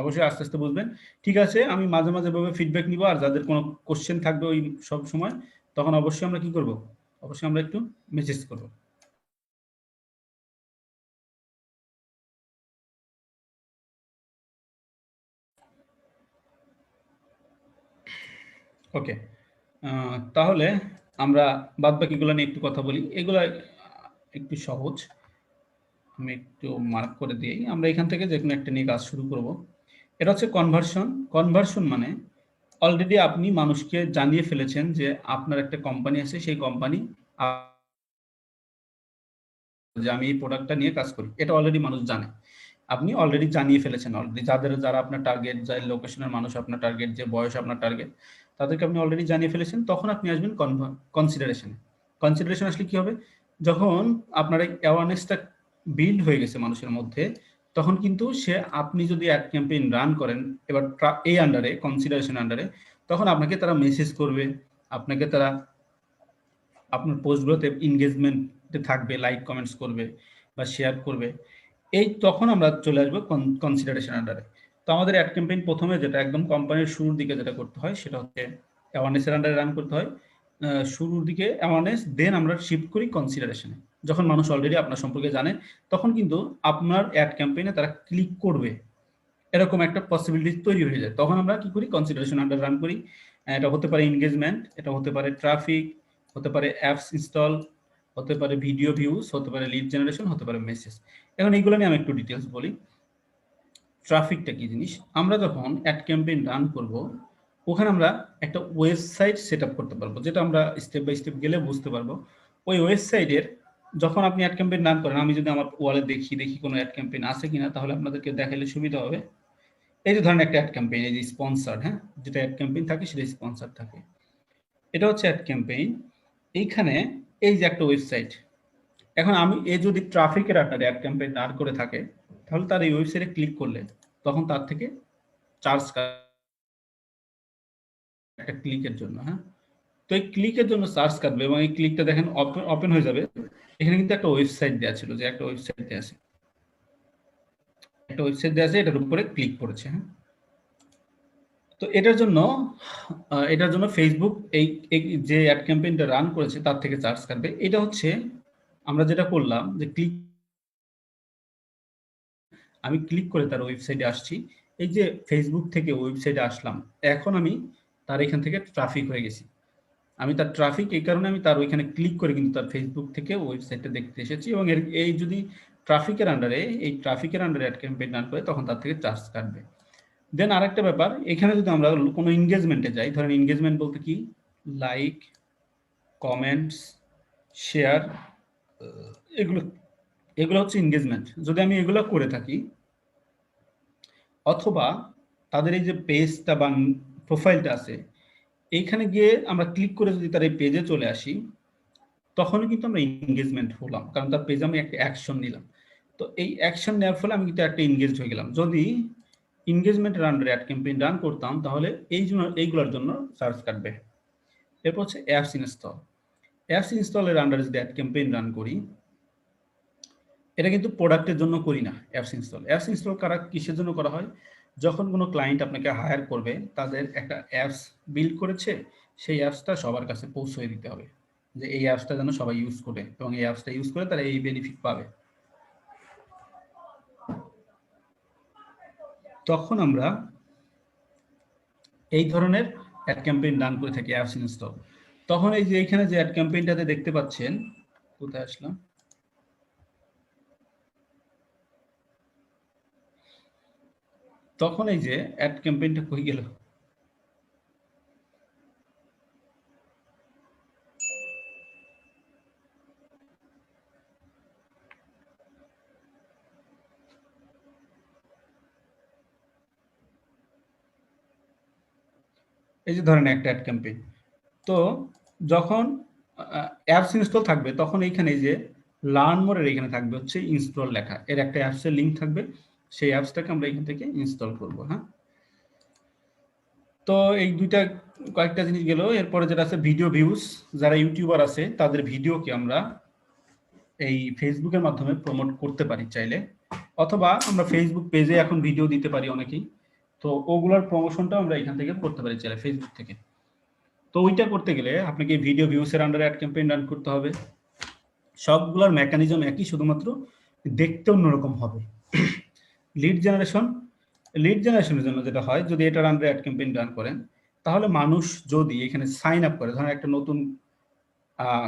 অবশ্যই আস্তে আস্তে বুঝবেন। ঠিক আছে, আমি মাঝে মাঝে ভাবে ফিডব্যাক নিব, আর যাদের কোনো কোশ্চেন থাকবে ওই সব সময়, তখন অবশ্যই আমরা কি করব, অবশ্যই আমরা একটু মেসেজ করব। ওকে, তাহলে আমরা বাদ বাকিগুলো নিয়ে একটু কথা বলি। এগুলা একটু সহজ, আমি একটু মার্ক করে দিই। আমরা এখান থেকে যে কোনো একটা নিয়ে কাজ শুরু করব। এটা হচ্ছে কনভার্সন। কনভার্সন মানে অলরেডি আপনি মানুষকে জানিয়ে ফেলেছেন যে আপনার একটা কোম্পানি আছে, সেই কোম্পানি যে আমি এই প্রোডাক্টটা নিয়ে কাজ করি, এটা অলরেডি মানুষ জানে। আপনি অলরেডি জানিয়ে ফেলেছেন, অলরেডি যারা আপনার টার্গেট, যে লোকেশনের মানুষ আপনার টার্গেট, যে বয়স আপনার টার্গেট, তাদেরকে আপনি অলরেডি জানিয়ে ফেলেছেন। তখন আপনি আসবেন কনসিডারেশনে। কনসিডারেশন আসলে কি হবে? যখন আপনার এই অ্যাওয়ারনেসটা বিল্ড হয়ে গেছে মানুষের মধ্যে, তখন কিন্তু আপনি যদি অ্যাড ক্যাম্পেইন রান করেন এবার এই আন্ডারে, কনসিডারেশন আন্ডারে, তখন আপনাকে তারা মেসেজ করবে, আপনাকে তারা আপনার পোস্টগুলোতে এনগেজমেন্টে থাকবে, লাইক কমেন্টস করবে বা শেয়ার করবে। তখন আমরা চলে আসবো কনসিডারেশন আন্ডারে। তো আমাদের অ্যাড ক্যাম্পেইন প্রথমে যেটা একদম কোম্পানির শুরুর দিকে যেটা করতে হয় সেটা হচ্ছে অ্যাওয়ারনেসের আন্ডারে রান করতে হয়। শুরুর দিকে অ্যাওয়ারনেস, দেন আমরা শিফট করি কনসিডারেশনে। যখন মানুষ অলরেডি আপনার সম্পর্কে জানে, তখন কিন্তু আপনার অ্যাড ক্যাম্পেইনে তারা ক্লিক করবে, এরকম একটা পসিবিলিটি তৈরি হয়ে যায়। তখন আমরা কি করি? কনসিডারেশন আন্ডার রান করি। এটা হতে পারে এনগেজমেন্ট, এটা হতে পারে ট্রাফিক, হতে পারে অ্যাপস ইনস্টল, হতে পারে ভিডিও ভিউজ, হতে পারে লিড জেনারেশন, হতে পারে মেসেজ। এখন এইগুলো নিয়ে আমি একটু ডিটেলস বলি। ট্রাফিকটা কি জিনিস? আমরা যখন অ্যাড ক্যাম্পেইন রান করব, ওখানে আমরা একটা ওয়েবসাইট সেট আপ করতে পারবো, যেটা আমরা স্টেপ বাই স্টেপ গেলে বুঝতে পারবো। ওই ওয়েবসাইটের যখন আপনি অ্যাড ক্যাম্পেইন রান করেন, আমি যদি আমার ওয়ালে দেখি কোনো অ্যাড ক্যাম্পেইন আছে কিনা, তাহলে আপনাদেরকে দেখাইলে সুবিধা হবে। এই যে ধরেন একটা অ্যাড ক্যাম্পেইন, এই যে স্পন্সর্ড, হ্যাঁ, যেটা অ্যাড ক্যাম্পেইন থাকে সেটা স্পন্সর্ড থাকে। এটা হচ্ছে অ্যাড ক্যাম্পেইন। এইখানে এই যে একটা ওয়েবসাইট, এখন আমি যদি ট্রাফিকের আন্ডারে অ্যাড ক্যাম্পেইন রান করে থাকে, তাহলে তার এই ওয়েবসাইটে ক্লিক করলে তখন তার থেকে চার্জ একটা ক্লিকের জন্য, হ্যাঁ। তো এই ক্লিকের জন্য চার্জ কাটবে এবং এই ক্লিকটা দেখেন ওপেন হয়ে যাবে। এখানে কিন্তু একটা ওয়েবসাইট দেওয়া ছিল, যে একটা ওয়েবসাইট দেওয়া আছে, এটার উপরে ক্লিক করেছে, হ্যাঁ। তো এটার জন্য ফেসবুক এই যে অ্যাড ক্যাম্পেইনটা রান করেছে তার থেকে চার্জ কাটবে। এটা হচ্ছে আমরা যেটা করলাম, যে আমি ক্লিক করে তার ওয়েবসাইটে আসছি। এই যে ফেসবুক থেকে ওয়েবসাইটে আসলাম, এখন আমি তার এখান থেকে ট্রাফিক হয়ে গেছি। আমি তার ট্রাফিক, এই কারণে আমি তার ওইখানে ক্লিক করে কিন্তু তার ফেসবুক থেকে ওয়েবসাইটটা দেখতে এসেছি। এবং এই যদি ট্রাফিকের আন্ডারে অ্যাড ক্যাম্পেইন রান করে, তখন তার থেকে চার্জ কাটবে। দেন আরেকটা ব্যাপার, এখানে যদি আমরা কোনো এনগেজমেন্টে যাই, ধরেন এনগেজমেন্ট বলতে কি, লাইক, কমেন্টস, শেয়ার, এগুলো হচ্ছে এনগেজমেন্ট। যদি আমি এগুলো করে থাকি, অথবা তাদের এই যে পেজটা বা প্রোফাইলটা আছে, এইখানে গিয়ে আমরা ক্লিক করে যদি তার এই পেজে চলে আসি, তখনও কিন্তু আমরা এনগেজমেন্ট হলাম, কারণ তার পেজে আমি একটা অ্যাকশন নিলাম। তো এই অ্যাকশন নেওয়ার ফলে আমি কিন্তু একটা এনগেজড হয়ে গেলাম। যদি এনগেজমেন্টের আন্ডারে অ্যাড ক্যাম্পেইন রান করতাম, তাহলে এইগুলোর জন্য চার্জ কাটবে। এরপর হচ্ছে অ্যাপস ইনস্টলের আন্ডারে যদি অ্যাড ক্যাম্পেইন রান করি, এটা কিন্তু প্রোডাক্টের জন্য করি না। অ্যাপস ইনস্টল কিসের জন্য করা হয়? যখন কোনো ক্লায়েন্ট আপনাকে হায়ার করবে, তাদের একটা অ্যাপস বিল্ড করেছে, সেই অ্যাপসটা সবার কাছে পৌঁছে দিতে হবে, যে এই অ্যাপসটা যেন সবাই ইউজ করে, এবং এই অ্যাপসটা ইউজ করে তারা এই বেনিফিট পাবে। তখন আমরা এই ধরনের অ্যাড ক্যাম্পেইন রান করে থাকি, অ্যাপস ইনস্টল। তখন এই যে এখানে যে অ্যাড ক্যাম্পেইনটাতে দেখতে পাচ্ছেন, কোথায় আসলাম, তখন এই যে অ্যাড ক্যাম্পেইনটা কই গেল, এই যে ধরেন একটা অ্যাড ক্যাম্পেইন। তো যখন অ্যাপস ইনস্টল থাকবে, তখন এইখানে যে লার্ন মোরের এখানে থাকবে হচ্ছে ইনস্টল লেখা, এর একটা অ্যাপসের লিঙ্ক থাকবে, সেই অ্যাপসটাকে আমরা এখান থেকে ইনস্টল করব, হ্যাঁ। তো এই কয়েকটা জিনিস গেল। এরপরে যেটা আছে ভিডিও ভিউজ, যারা ইউটিউবার আছে তাদের ভিডিওকে আমরা এই ফেসবুকের মাধ্যমে প্রমোট করতে পারি চাইলে, অথবা আমরা ফেসবুক পেজে এখন ভিডিও দিতে পারি অনেকেই, তো ওগুলোর প্রমোশনটা আমরা এখান থেকে করতে পারি চাইলে ফেসবুক থেকে। তো ওইটা করতে গেলে আপনাকে ভিডিও ভিউসের আন্ডারে অ্যাড ক্যাম্পেইন রান করতে হবে। সবগুলোর মেকানিজম একই, শুধুমাত্র দেখতে অন্যরকম হবে। লিড জেনারেশনের জন্য যেটা হয়, যদি এটার আন্ডারে অ্যাড ক্যাম্পেইন রান করেন, তাহলে মানুষ যদি এখানে সাইন আপ করে, ধরেন একটা নতুন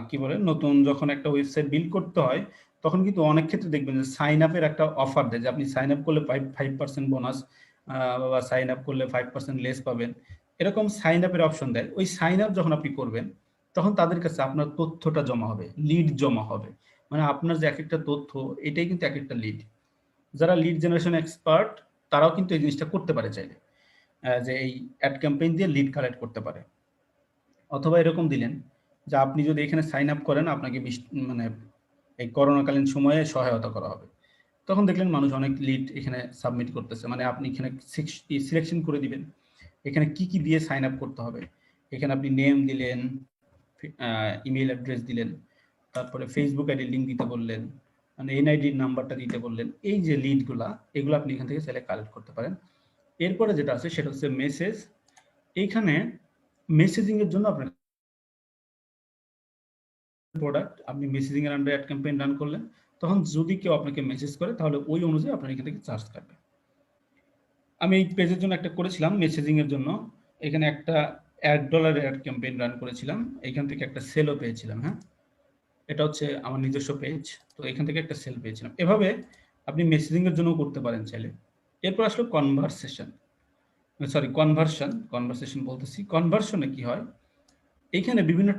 কি বলে, নতুন যখন একটা ওয়েবসাইট বিল্ড করতে হয়, তখন কিন্তু অনেক ক্ষেত্রে দেখবেন যে সাইন আপের একটা অফার দেয় যে আপনি সাইন আপ করলে 5% বোনাস, বা সাইন আপ করলে 5% লেস পাবেন, এরকম সাইন আপের অপশন দেয়। ওই সাইন আপ যখন আপনি করবেন, তখন তাদের কাছে আপনার তথ্যটা জমা হবে, লিড জমা হবে। মানে আপনার যে এক একটা তথ্য, এটাই কিন্তু এক একটা লিড। যারা লিড জেনারেশন এক্সপার্ট, তারাও কিন্তু এই জিনিসটা করতে পারে চাইলে, যে এই অ্যাড ক্যাম্পেইন দিয়ে লিড কালেক্ট করতে পারে। অথবা এরকম দিলেন যে আপনি যদি এখানে সাইন আপ করেন, আপনাকে মানে এই করোনাকালীন সময়ে সহায়তা করা হবে। তখন দেখলেন মানুষ অনেক লিড এখানে সাবমিট করতেছে। মানে আপনি এখানে সিলেকশন করে দিবেন এখানে কি কি দিয়ে সাইন আপ করতে হবে। এখানে আপনি নেম দিলেন, ইমেল অ্যাড্রেস দিলেন, তারপরে ফেসবুক আইডি লিঙ্ক দিতে বললেন, মানে এনআইডি নাম্বারটা দিতে বললেন। এই যে লিডগুলা, এগুলো আপনি এখান থেকে চাইলে কালেক্ট করতে পারেন। এরপরে যেটা আছে সেটা হচ্ছে মেসেজ। এইখানে মেসেজিং এর জন্য আপনার প্রোডাক্ট, আপনি মেসেজিং এর আন্ডারে অ্যাড ক্যাম্পেইন রান করলেন, তখন যদি কেউ আপনাকে মেসেজ করে তাহলে ওই অনুযায়ী আপনার এখান থেকে চার্জ কাটবে। আমি এই পেজের জন্য একটা করেছিলাম মেসেজিং এর জন্য, এখানে একটা $1 অ্যাড ক্যাম্পেইন রান করেছিলাম, এখান থেকে একটা সেলও পেয়েছিলাম। হ্যাঁ, এটা হচ্ছে আমার নিজস্ব পেজ, তো এখান থেকে একটা সেল পেয়েছিলাম। এভাবে আপনি মেসেজিং এর জন্য করতে পারেন চাইলে। এরপর আসলো কনভারসেশন বলতেছি। কনভার্সনে কি হয়, এইখানে বিভিন্ন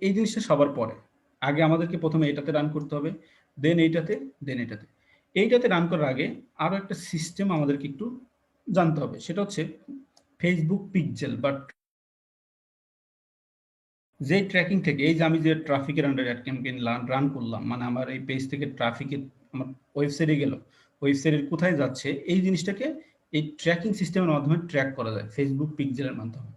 এই জিনিসটা সবার পরে, আগে আমাদেরকে প্রথমে এটাতে রান করতে হবে, দেন এইটাতে রান করার আগে আরো একটা সিস্টেম আমাদেরকে একটু জানতে হবে। সেটা হচ্ছে ফেসবুক পিক্সেল, বাট যে ট্র্যাকিং থেকে, এই যে আমি যে ট্রাফিকের আন্ডারে অ্যাড ক্যাম্পেইন রান করলাম, মানে আমার এই পেজ থেকে ট্রাফিকের আমার ওয়েবসাইটে গেল, ওয়েবসাইটের কোথায় যাচ্ছে, এই জিনিসটাকে এই ট্র্যাকিং সিস্টেমের মাধ্যমে ট্র্যাক করা যায় ফেসবুক পিক্সেলের মাধ্যমে।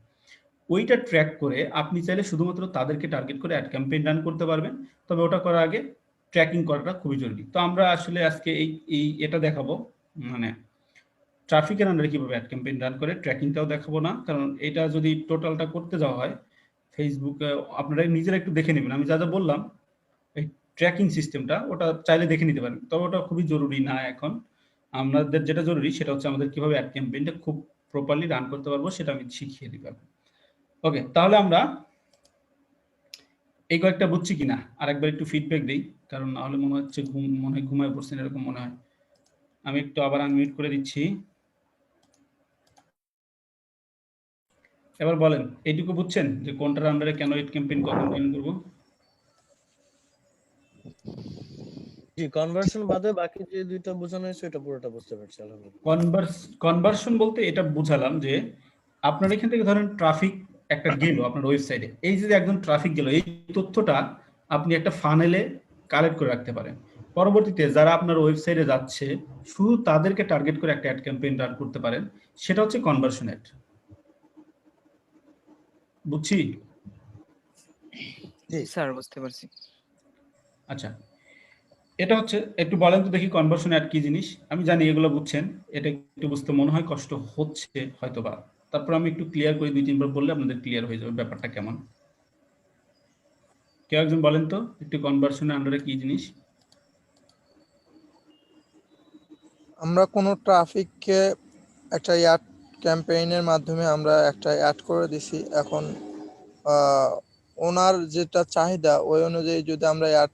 ওইটা ট্র্যাক করে আপনি চাইলে শুধুমাত্র তাদেরকে টার্গেট করে অ্যাড ক্যাম্পেইন রান করতে পারবেন। তবে ওটা করার আগে ট্র্যাকিং করাটা খুবই জরুরি। তো আমরা আসলে আজকে এটা দেখাবো, মানে ট্রাফিকের আন্ডারে কিভাবে অ্যাড ক্যাম্পেইন রান করে, ট্র্যাকিংটাও দেখাবো না, কারণ এটা যদি টোটালটা করতে যাওয়া হয় ফেসবুকে, আপনারা নিজেরা একটু দেখে নেবেন। আমি যা যা বললাম এই ট্র্যাকিং সিস্টেমটা, ওটা চাইলে দেখে নিতে পারেন, তবে ওটা খুবই জরুরি না এখন। আমাদের যেটা জরুরি সেটা হচ্ছে আমাদের কিভাবে অ্যাড ক্যাম্পেইনটা খুব প্রপারলি রান করতে পারবো, সেটা আমি শিখিয়ে দিতে পারবো। ওকে, তাহলে আমরা এই কয়েকটা বুঝছি কিনা আরেকবার একটু ফিডব্যাক দিই, কারণ নাহলে মনে হচ্ছে ঘুমায় পড়ছেন এরকম মনে হয়। আমি একটু আবার আনমিউট করে দিচ্ছি। এবার বলেন, এইটুকু বুঝছেন যে কোনটার আন্ডারে কেন এড ক্যাম্পেইন কখন রান করব? জি, কনভার্সন বাদে বাকি যে দুইটা বোঝানো হয়েছে ওটা পুরোটা বুঝতে পারছি আলহামদুলিল্লাহ। কনভার্সন বলতে এটা বুঝালাম যে আপনার এখান থেকে ধরেন ট্রাফিক একটা গেল আপনার ওয়েবসাইটে, এই যে একজন ট্রাফিক গেল, এই তথ্যটা আপনি একটা ফানেলে কালেক্ট করে রাখতে পারেন। পরবর্তীতে যারা আপনার ওয়েবসাইটে যাচ্ছে শুধু তাদেরকে টার্গেট করে একটা অ্যাড ক্যাম্পেইন রান করতে পারেন, সেটা হচ্ছে কনভার্সন অ্যাড। বুঝছি? জি স্যার, বুঝতে পারছি। আচ্ছা, এটা হচ্ছে, একটু বলেন তো দেখি কনভার্সন অ্যাড কি জিনিস। আমি জানি এগুলো বুঝছেন, এটা একটু বুঝতে মনে হয় কষ্ট হচ্ছে হয়তোবা, তারপর আমি একটু ক্লিয়ার করে 2-3 বার বললে আপনাদের ক্লিয়ার হয়ে যাবে ব্যাপারটা কেমন। কেউ একজন বলেন তো একটু কনভার্সনের আন্ডারে কি জিনিস? আমরা কোনো ট্রাফিককে একটা অ্যাড ক্যাম্পেইনের মাধ্যমে আমরা একটা অ্যাড করে দিছি, এখন ওনার যেটা চাহিদা ওই অনুযায়ী যদি আমরা অ্যাড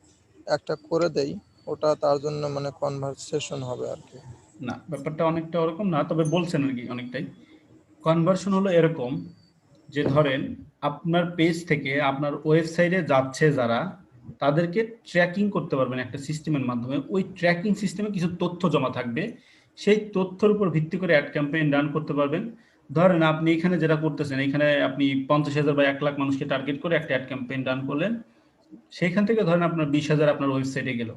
একটা করে দেই, ওটা তার জন্য মানে কনভারসেশন হবে আর কি। না, ব্যাপারটা অনেকটা ওরকম না, তবে বলছেন আর কি অনেকটাই। কনভার্সন হলো এরকম যে ধরেন আপনার পেজ থেকে আপনার ওয়েবসাইটে যাচ্ছে যারা, তাদেরকে ট্র্যাকিং করতে পারবেন একটা সিস্টেমের মাধ্যমে। ওই ট্র্যাকিং সিস্টেমে কিছু তথ্য জমা থাকবে, সেই তথ্যের উপর ভিত্তি করে অ্যাড ক্যাম্পেইন রান করতে পারবেন। ধরেন আপনি এখানে যেটা করতেছেন, এখানে আপনি 50,000 বা 1 লাখ মানুষকে টার্গেট করে একটা অ্যাড ক্যাম্পেইন রান করলেন, সেইখান থেকে ধরেন আপনার 20,000 আপনার ওয়েবসাইটে গেল।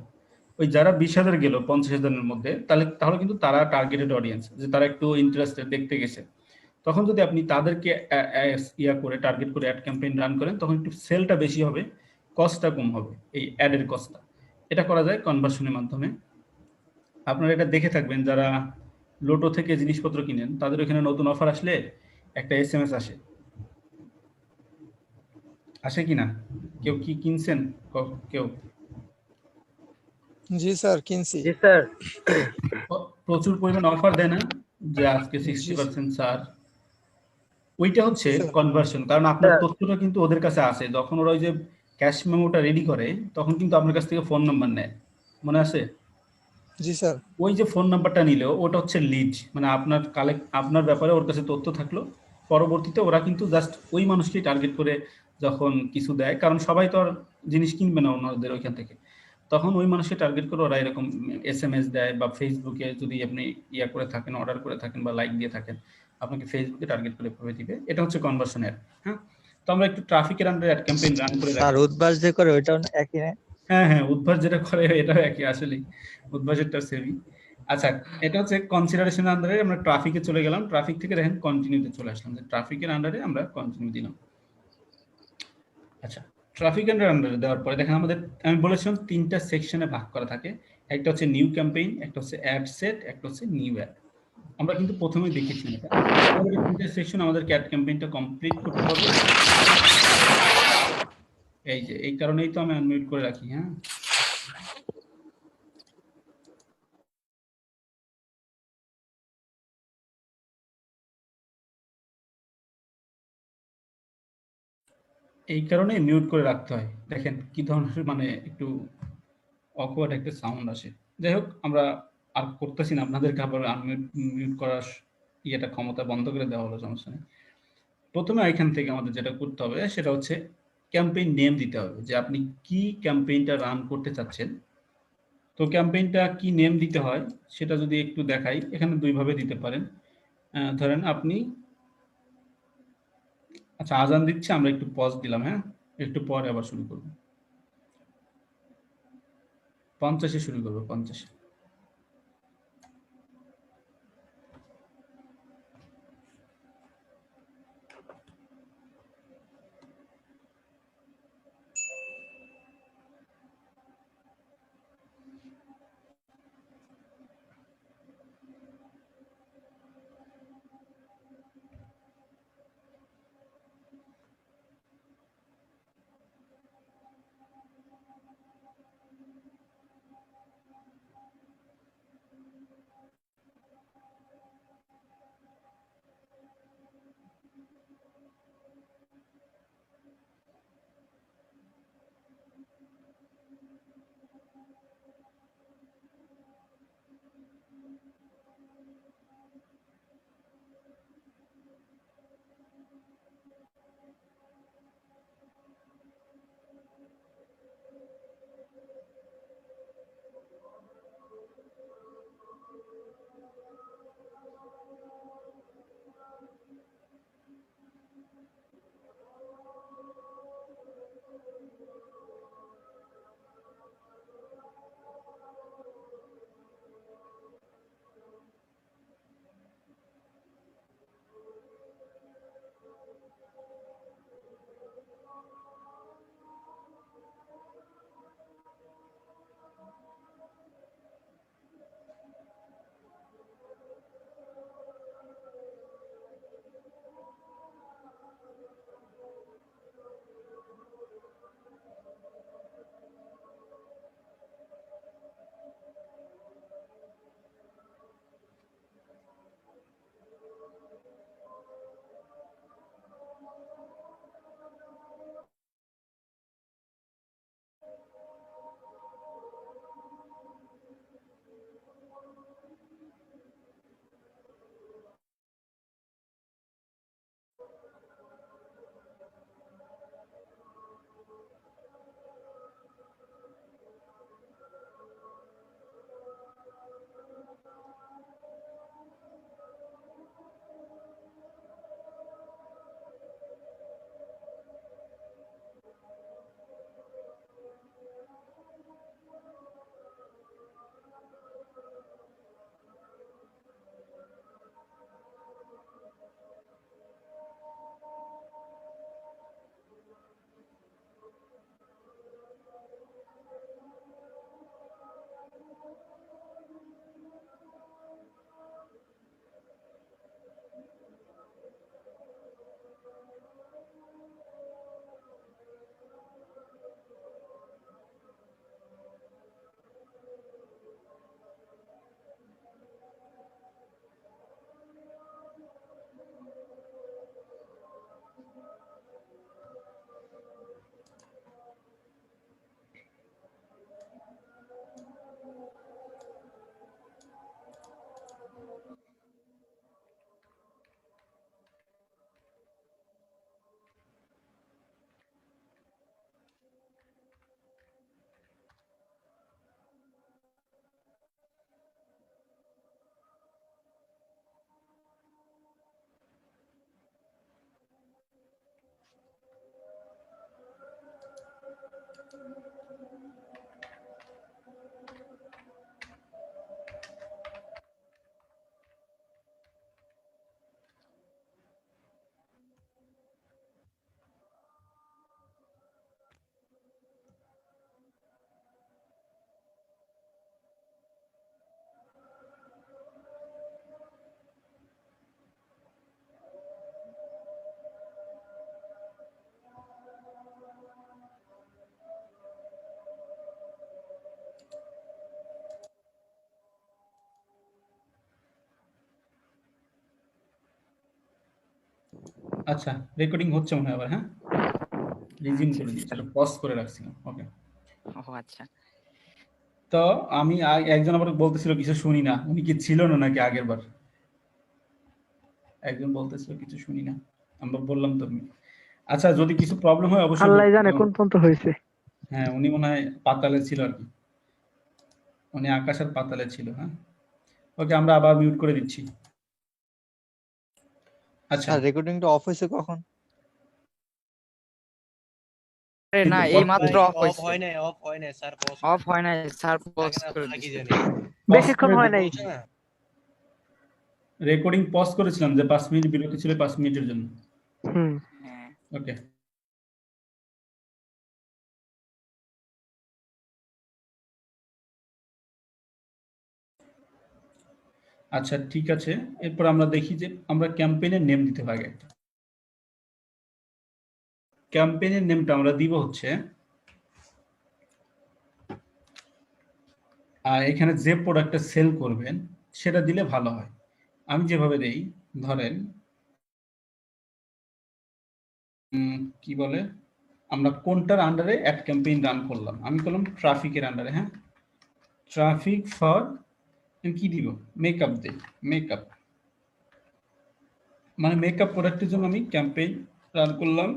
ওই যারা 20,000 গেল 50,000-এর মধ্যে, তাহলে কিন্তু তারা টার্গেটেড অডিয়েন্স, যে তারা একটু ইন্টারেস্টেড, দেখতে গেছে। তখন যদি আপনি তাদেরকে টার্গেট করে অ্যাড ক্যাম্পেইন রান করেন, তখন একটু সেলটা বেশি হবে, কস্টটা কম হবে, এই অ্যাডের কস্টটা। এটা করা যায় কনভার্সনের মাধ্যমে। আপনারা এটা দেখে থাকবেন, যারা লোটো থেকে জিনিসপত্র কিনেন, তাদের এখানে নতুন অফার আসলে একটা SMS আসে কিনা? কেউ কি কিনছেন? কেউ? জি স্যার, কিনছি। জি স্যার। প্রচুর পরিমাণ অফার দেয় না, যে আজকে 60% ছাড়, ওইটা হচ্ছে স্যার কনভার্সন, কারণ আপনার তথ্যটা কিন্তু ওদের কাছে আসে, যখন ওরা ওই যে ক্যাশ মেমোটা রেডি করে তখন কিন্তু আপনার কাছ থেকে ফোন নাম্বার নেয়, মনে আছে? জি স্যার ওই যে ফোন নাম্বারটা নিলেও ওটা হচ্ছে লিড, মানে আপনার ব্যাপারে ওর কাছে তথ্য থাকলো, পরবর্তীতে ওরা কিন্তু জাস্ট ওই মানুষকেই টার্গেট করে যখন কিছু দেয়, কারণ সবাই তো আর জিনিস কিনবে না ওনাদের ওইখান থেকে, তখন ওই মানুষকে টার্গেট করে ওরা এরকম SMS দেয়, বা ফেসবুকে যদি আপনি ইয়া করে থাকেন, অর্ডার করে থাকেন বা লাইক দিয়ে থাকেন, আপনাকে ফেসবুকে টার্গেট করে এভাবে দিবে। এটা হচ্ছে কনভার্সন অ্যাড। হ্যাঁ, তো আমরা একটু ট্রাফিকের আন্ডারে অ্যাড ক্যাম্পেইন রান করে স্যার রাখি। উদ্ভাস যে করে ওইটাও একই না? হ্যাঁ হ্যাঁ, উদ্ভাস যেটা করে এটাও একই আসলে, উদ্ভাসেরটা সেমই। আচ্ছা, এটা হচ্ছে কনসিডারেশন আন্ডারে আমরা ট্রাফিকে চলে গেলাম, ট্রাফিক থেকে দেখেন কন্টিনিউতে চলে আসলাম, যে ট্রাফিকের আন্ডারে আমরা কন্টিনিউ দিলাম। আচ্ছা, ট্রাফিক আন্ডারে দেওয়ার পরে দেখেন আমাদের, আমি বলেছিলাম 3টা সেকশনে ভাগ করা থাকে, একটা হচ্ছে নিউ ক্যাম্পেইন, একটা হচ্ছে অ্যাড সেট, একটা হচ্ছে নিউ অ্যাড। আমরা কিন্তু প্রথমেই দেখেছি এটা, আমাদের 3টা সেকশন আমাদের অ্যাড ক্যাম্পেইনটা কমপ্লিট করতে হবে। এই যে এই কারণেই তো আমি আনমিউট করে রাখি। হ্যাঁ, এই কারণে মিউট করে রাখতে হয়। দেখেন কি ধরনের মানে একটু অকওয়ার্ড একটা সাউন্ড আসে। যাই হোক, আমরা আর করতেছি না, আপনাদেরকে আবার মিউট করার ইয়েটা ক্ষমতা বন্ধ করে দেওয়া হলো, সমস্যা নেই। প্রথমে এখান থেকে আমাদের যেটা করতে হবে সেটা হচ্ছে ক্যাম্পেইন নেম দিতে হবে, যে আপনি কি ক্যাম্পেইনটা রান করতে চাচ্ছেন। তো ক্যাম্পেইনটা কি নেম দিতে হয় সেটা যদি একটু দেখাই, এখানে 2 ভাবে দিতে পারেন। ধরেন আপনি, আচ্ছা আজান দিচ্ছে, আমরা একটু পজ দিলাম, হ্যাঁ, একটু পরে আবার শুরু করব। 50-এ শুরু করব, 50-এ। আচ্ছা, রেকর্ডিং হচ্ছে মনে হয় আবার, হ্যাঁ? রিজিউম করে দিচ্ছি, পজ করে রাখছিলাম। ওকে। ও আচ্ছা। তো আমি একজন আবার বলতেছিল কিছু শুনি না, উনি কি ছিল না নাকি আগের বার? একজন বলতেছিল কিছু শুনি না, আমরা বললাম তো। আচ্ছা, যদি কিছু প্রবলেম হয় অবশ্যই আল্লাহ বলবেন। জানে কোন পর্যন্ত হয়েছে। হ্যাঁ, উনি মনে হয় পাতালে ছিল আর কি, উনি আকাশের পাতালে ছিল। হ্যাঁ, ওকে, আমরা আবার মিউট করে দিচ্ছি। আচ্ছা, স্যার রেকর্ডিংটা অফ হয়েছে কখন? আরে না, কিন্তু এই পজ মাত্র ভাই অফ হয়েছে। অফ হয় নাই স্যার, পজ অফ হয় নাই স্যার, পজ থাকে না করে থাকি দিয়েছে। জানি বেশিক্ষণ হয় নাই। বলছে না রেকর্ডিং পজ করেছিলাম যে 5 মিনিট বিরতি ছিল, 5 মিনিটের জন্য। হুম। হ্যাঁ। ওকে। আচ্ছা, ঠিক আছে, এরপর আমরা দেখি যে আমরা ক্যাম্পেইনের নেম দিতে পারি একটা। ক্যাম্পেইনের নেমটা আমরা দিব হচ্ছে, এখানে যে প্রোডাক্টটা সেল করবেন সেটা দিলে ভালো হয়। আমি যেভাবে দেই, ধরেন কি বলে, আমরা কোনটার আন্ডারে অ্যাড ক্যাম্পেইন রান করলাম, আমি করলাম ট্রাফিকের আন্ডারে। হ্যাঁ, ট্রাফিক ফর কি দিব, মেকআপ দেই, মেকআপ, মানে মেকআপ প্রোডাক্টের জন্য আমি ক্যাম্পেইন রান করলাম।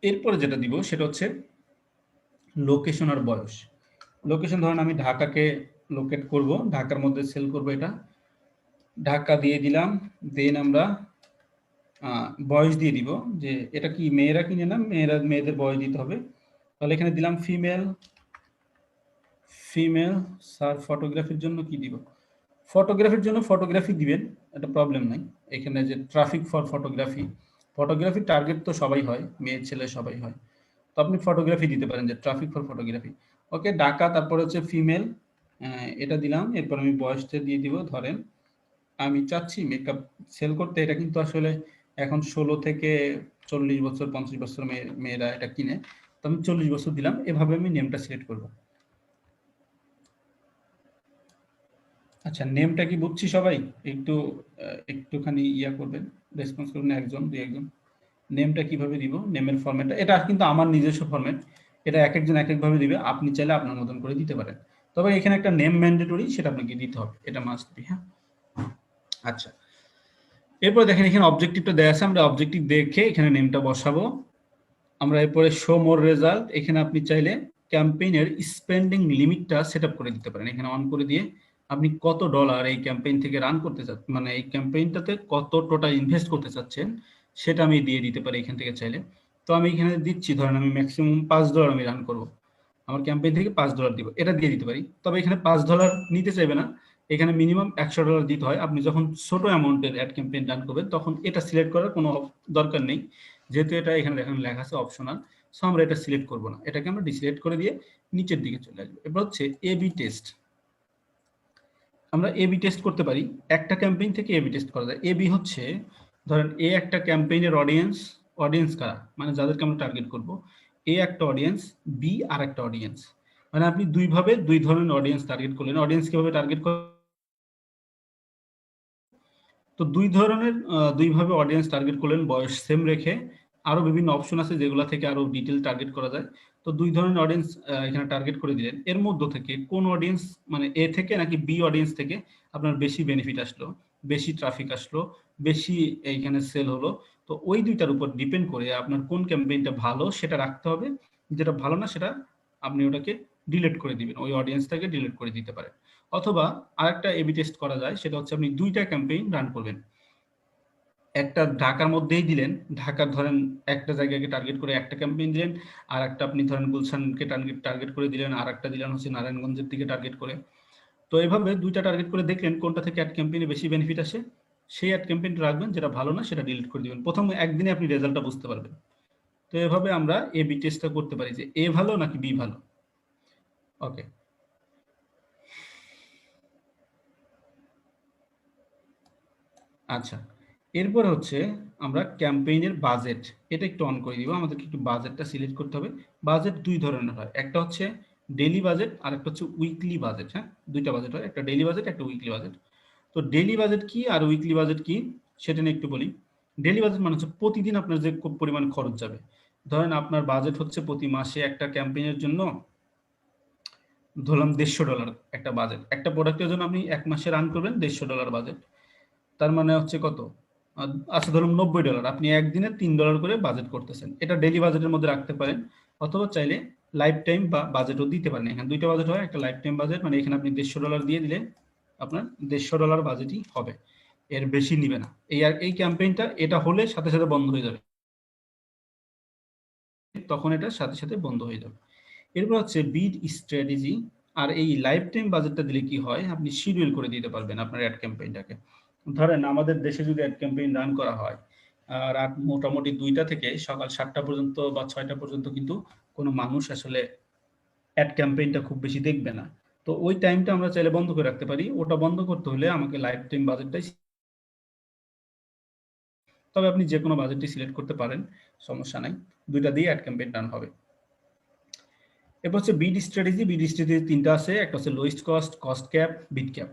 এরপরে যেটা দিব সেটা হচ্ছে লোকেশন আর বয়স। লোকেশন ধরেন আমি ঢাকাকে লোকেট করব, ঢাকার মধ্যে সেল করব, এটা ঢাকা দিয়ে দিলাম। দেন আমরা বয়স দিয়ে দিব, যে এটা কি মেয়েরা কিনে না, মেয়েদের বয়স দিতে হবে। তাহলে এখানে দিলাম ফিমেল। স্যার ফটোগ্রাফির জন্য কি দিব, ফটোগ্রাফির জন্য ফটোগ্রাফি দিবেন, এটা প্রবলেম নাই। এখানে যে ট্রাফিক ফর ফটোগ্রাফি টার্গেট তো সবাই হয়, মেয়ে ছেলে সবাই হয়, তো আপনি ফটোগ্রাফি দিতে পারেন যে ট্রাফিক ফর ফটোগ্রাফি। ওকে, ঢাকা, তারপরে হচ্ছে ফিমেল, এটা দিলাম। এরপর আমি বয়সটা দিয়ে দিব, ধরেন আমি চাচ্ছি মেকআপ সেল করতে, এটা কিন্তু আসলে এখন 16 থেকে 40 বছর 50 বছর মেয়েরা এটা কিনে, তো আমি 40 বছর দিলাম। এভাবে আমি নেমটা সিলেক্ট করব। আচ্ছা, নেমটা কি বুঝছি সবাই? একটুখানি ইয়া করবেন, রেসপন্স করবেন, একজন দুই একজন। নেমটা কিভাবে দিব, নেমের ফরম্যাটটা, এটা কিন্তু আমার নিজস্ব ফরম্যাট, এটা এক একজন এক একভাবে দিবে, আপনি চাইলে আপনার মতন করে দিতে পারেন। তবে এখানে একটা নেম ম্যান্ডেটরি, সেটা আপনাকে দিতে হবে, এটা মাস্ট বি। হ্যাঁ, আচ্ছা, এরপর দেখেন এখানে অবজেক্টিভটা দেয়া আছে, আমরা অবজেক্টিভ দেখে এখানে নেমটা বসাবো। আমরা এরপরে শো মোর রেজাল্ট, এখানে আপনি চাইলে ক্যাম্পেইনের স্পেন্ডিং লিমিটটা সেটআপ করে দিতে পারেন। এখানে অন করে দিয়ে আপনি কত ডলার এই ক্যাম্পেইন থেকে রান করতে চাচ্ছেন, মানে এই ক্যাম্পেইনটাতে কত টোটাল ইনভেস্ট করতে চাচ্ছেন, সেটা আমি দিয়ে দিতে পারি এখান থেকে চাইলে। তো আমি এখানে দিচ্ছি, ধরেন আমি ম্যাক্সিমাম $5 আমি রান করব, আমার ক্যাম্পেইন থেকে $5 দিব, এটা দিয়ে দিতে পারি। তবে এখানে $5 নিতে চাইবে না, এখানে মিনিমাম $100 দিতে হয়। আপনি যখন ছোট অ্যামাউন্টের অ্যাড ক্যাম্পেইন রান করবেন তখন এটা সিলেক্ট করার কোনো দরকার নেই, যেহেতু এটা এখানে দেখেন লেখা আছে অপশনাল, সো আমরা এটা সিলেক্ট করব না, এটাকে আমরা ডিসিলেক্ট করে দিয়ে নিচের দিকে চলে আসবো। এবার হচ্ছে এবি টেস্ট, আমরা এবি টেস্ট করতে পারি, একটা ক্যাম্পেইন থেকে এবি টেস্ট করা যায়। এবি হচ্ছে, ধরেন এ একটা ক্যাম্পেইনের অডিয়েন্স কারা, মানে যাদেরকে আমরা টার্গেট করব, এ একটা অডিয়েন্স, বি আর একটা অডিয়েন্স, মানে আপনি দুইভাবে দুই ধরনের অডিয়েন্স টার্গেট করলেন। অডিয়েন্স কিভাবে টার্গেট করেন, তো দুইভাবে অডিয়েন্স টার্গেট করলেন, বয়স সেম রেখে। আরো বিভিন্ন অপশন আছে যেগুলো থেকে আরো ডিটেল টার্গেট করা যায়। তো দুই ধরনের অডিয়েন্স এখানে টার্গেট করে দিলেন। এর মধ্য থেকে কোন অডিয়েন্স, মানে এ থেকে নাকি বি অডিয়েন্স থেকে আপনার বেশি বেনিফিট আসলো, বেশি ট্রাফিক আসলো, বেশি এইখানে সেল হলো, তো ওই দুইটার উপর ডিপেন্ড করে আপনার কোন ক্যাম্পেইনটা ভালো সেটা রাখতে হবে। যেটা ভালো না সেটা আপনি ওটাকে ডিলিট করে দিবেন, ওই অডিয়েন্সটাকে ডিলিট করে দিতে পারেন। অথবা আরেকটা এবি টেস্ট করা যায়, সেটা হচ্ছে আপনি দুইটা ক্যাম্পেইন রান করবেন, একটা ঢাকার মধ্যেই দিলেন, ঢাকার ধরেন একটা জায়গাকে টার্গেট করে একটা ক্যাম্পেইন দিলেন, আর একটা আপনি ধরেন গুলশানকে টার্গেট করে দিলেন, আর একটা দিলেন হচ্ছে নারায়ণগঞ্জের দিকে টার্গেট করে। তো এভাবে দুইটা টার্গেট করে দেখলেন কোনটা থেকে অ্যাড ক্যাম্পেইনে বেশি বেনিফিট আসে, সেই অ্যাড ক্যাম্পেইনটা রাখবেন, যেটা ভালো না সেটা ডিলিট করে দিবেন। প্রথম একদিনে আপনি রেজাল্টটা বুঝতে পারবেন। তো এভাবে আমরা এ বি টেস্টটা করতে পারি যে এ ভালো নাকি বি ভালো। ওকে, আচ্ছা, এরপর হচ্ছে আমরা ক্যাম্পেইনের বাজেট, এটা একটু অন করে দিব। আমাদেরকে একটু বাজেটটা সিলেক্ট করতে হবে। বাজেট দুই ধরনের হয়, একটা হচ্ছে ডেইলি বাজেট আর একটা হচ্ছে উইকলি বাজেট। হ্যাঁ, দুইটা বাজেট হয়, একটা ডেইলি বাজেট, একটা উইকলি বাজেট। তো ডেইলি বাজেট কি আর উইকলি বাজেট কি সেটা নিয়ে একটু বলি। ডেইলি বাজেট মানে হচ্ছে প্রতিদিন আপনার যে পরিমাণ খরচ যাবে। ধরেন আপনার বাজেট হচ্ছে প্রতি মাসে একটা ক্যাম্পেইনের জন্য ধরলাম $150 একটা বাজেট, একটা প্রোডাক্টের জন্য আপনি এক মাসে রান করবেন $150 বাজেট। তার মানে হচ্ছে কত? আচ্ছা ধরুন $90, আপনি একদিনে $3 করে বাজেট করতেছেন, এটা ডেইলি বাজেটের মধ্যে রাখতে পারেন, অথবা চাইলে লাইফ টাইম বা বাজেটও দিতে পারেন। এখানে দুইটা বাজেট হয়, একটা লাইফ টাইম বাজেট, মানে এখানে আপনি $150 দিয়ে দিলে আপনার $150 বাজেটই হবে, এর বেশি নিবে না। এই ক্যাম্পেইনটা এটা হলে সাথে সাথে বন্ধ হয়ে যাবে, তখন এটা সাথে সাথে বন্ধ হয়ে যাবে। এরপর হচ্ছে বিড স্ট্র্যাটেজি। আর এই লাইফ টাইম বাজেটটা দিলে কি হয়, আপনি শিডিউল করে দিতে পারবেন আপনার অ্যাড ক্যাম্পেইনটাকে। ধরেন আমাদের দেশে যদি অ্যাড ক্যাম্পেইন রান করা হয় রাত মোটামুটি 2টা থেকে সকাল 7টা পর্যন্ত বা 6টা পর্যন্ত, কিন্তু কোনো মানুষ আসলে অ্যাড ক্যাম্পেইনটা খুব বেশি দেখবে না। তো ওই টাইমটা আমরা চাইলে বন্ধ করে রাখতে পারি। ওটা বন্ধ করতে হলে আমাকে লাইফ টাইম বাজেটটাই, তবে আপনি যে কোনো বাজেটটি সিলেক্ট করতে পারেন, সমস্যা নাই, দুইটা দিয়ে অ্যাড ক্যাম্পেইন রান হবে। এরপর হচ্ছে বিড স্ট্র্যাটেজি। বিড স্ট্র্যাটেজি তিনটা আছে, একটা হচ্ছে লোয়েস্ট কস্ট, কস্ট ক্যাপ, বিড ক্যাপ।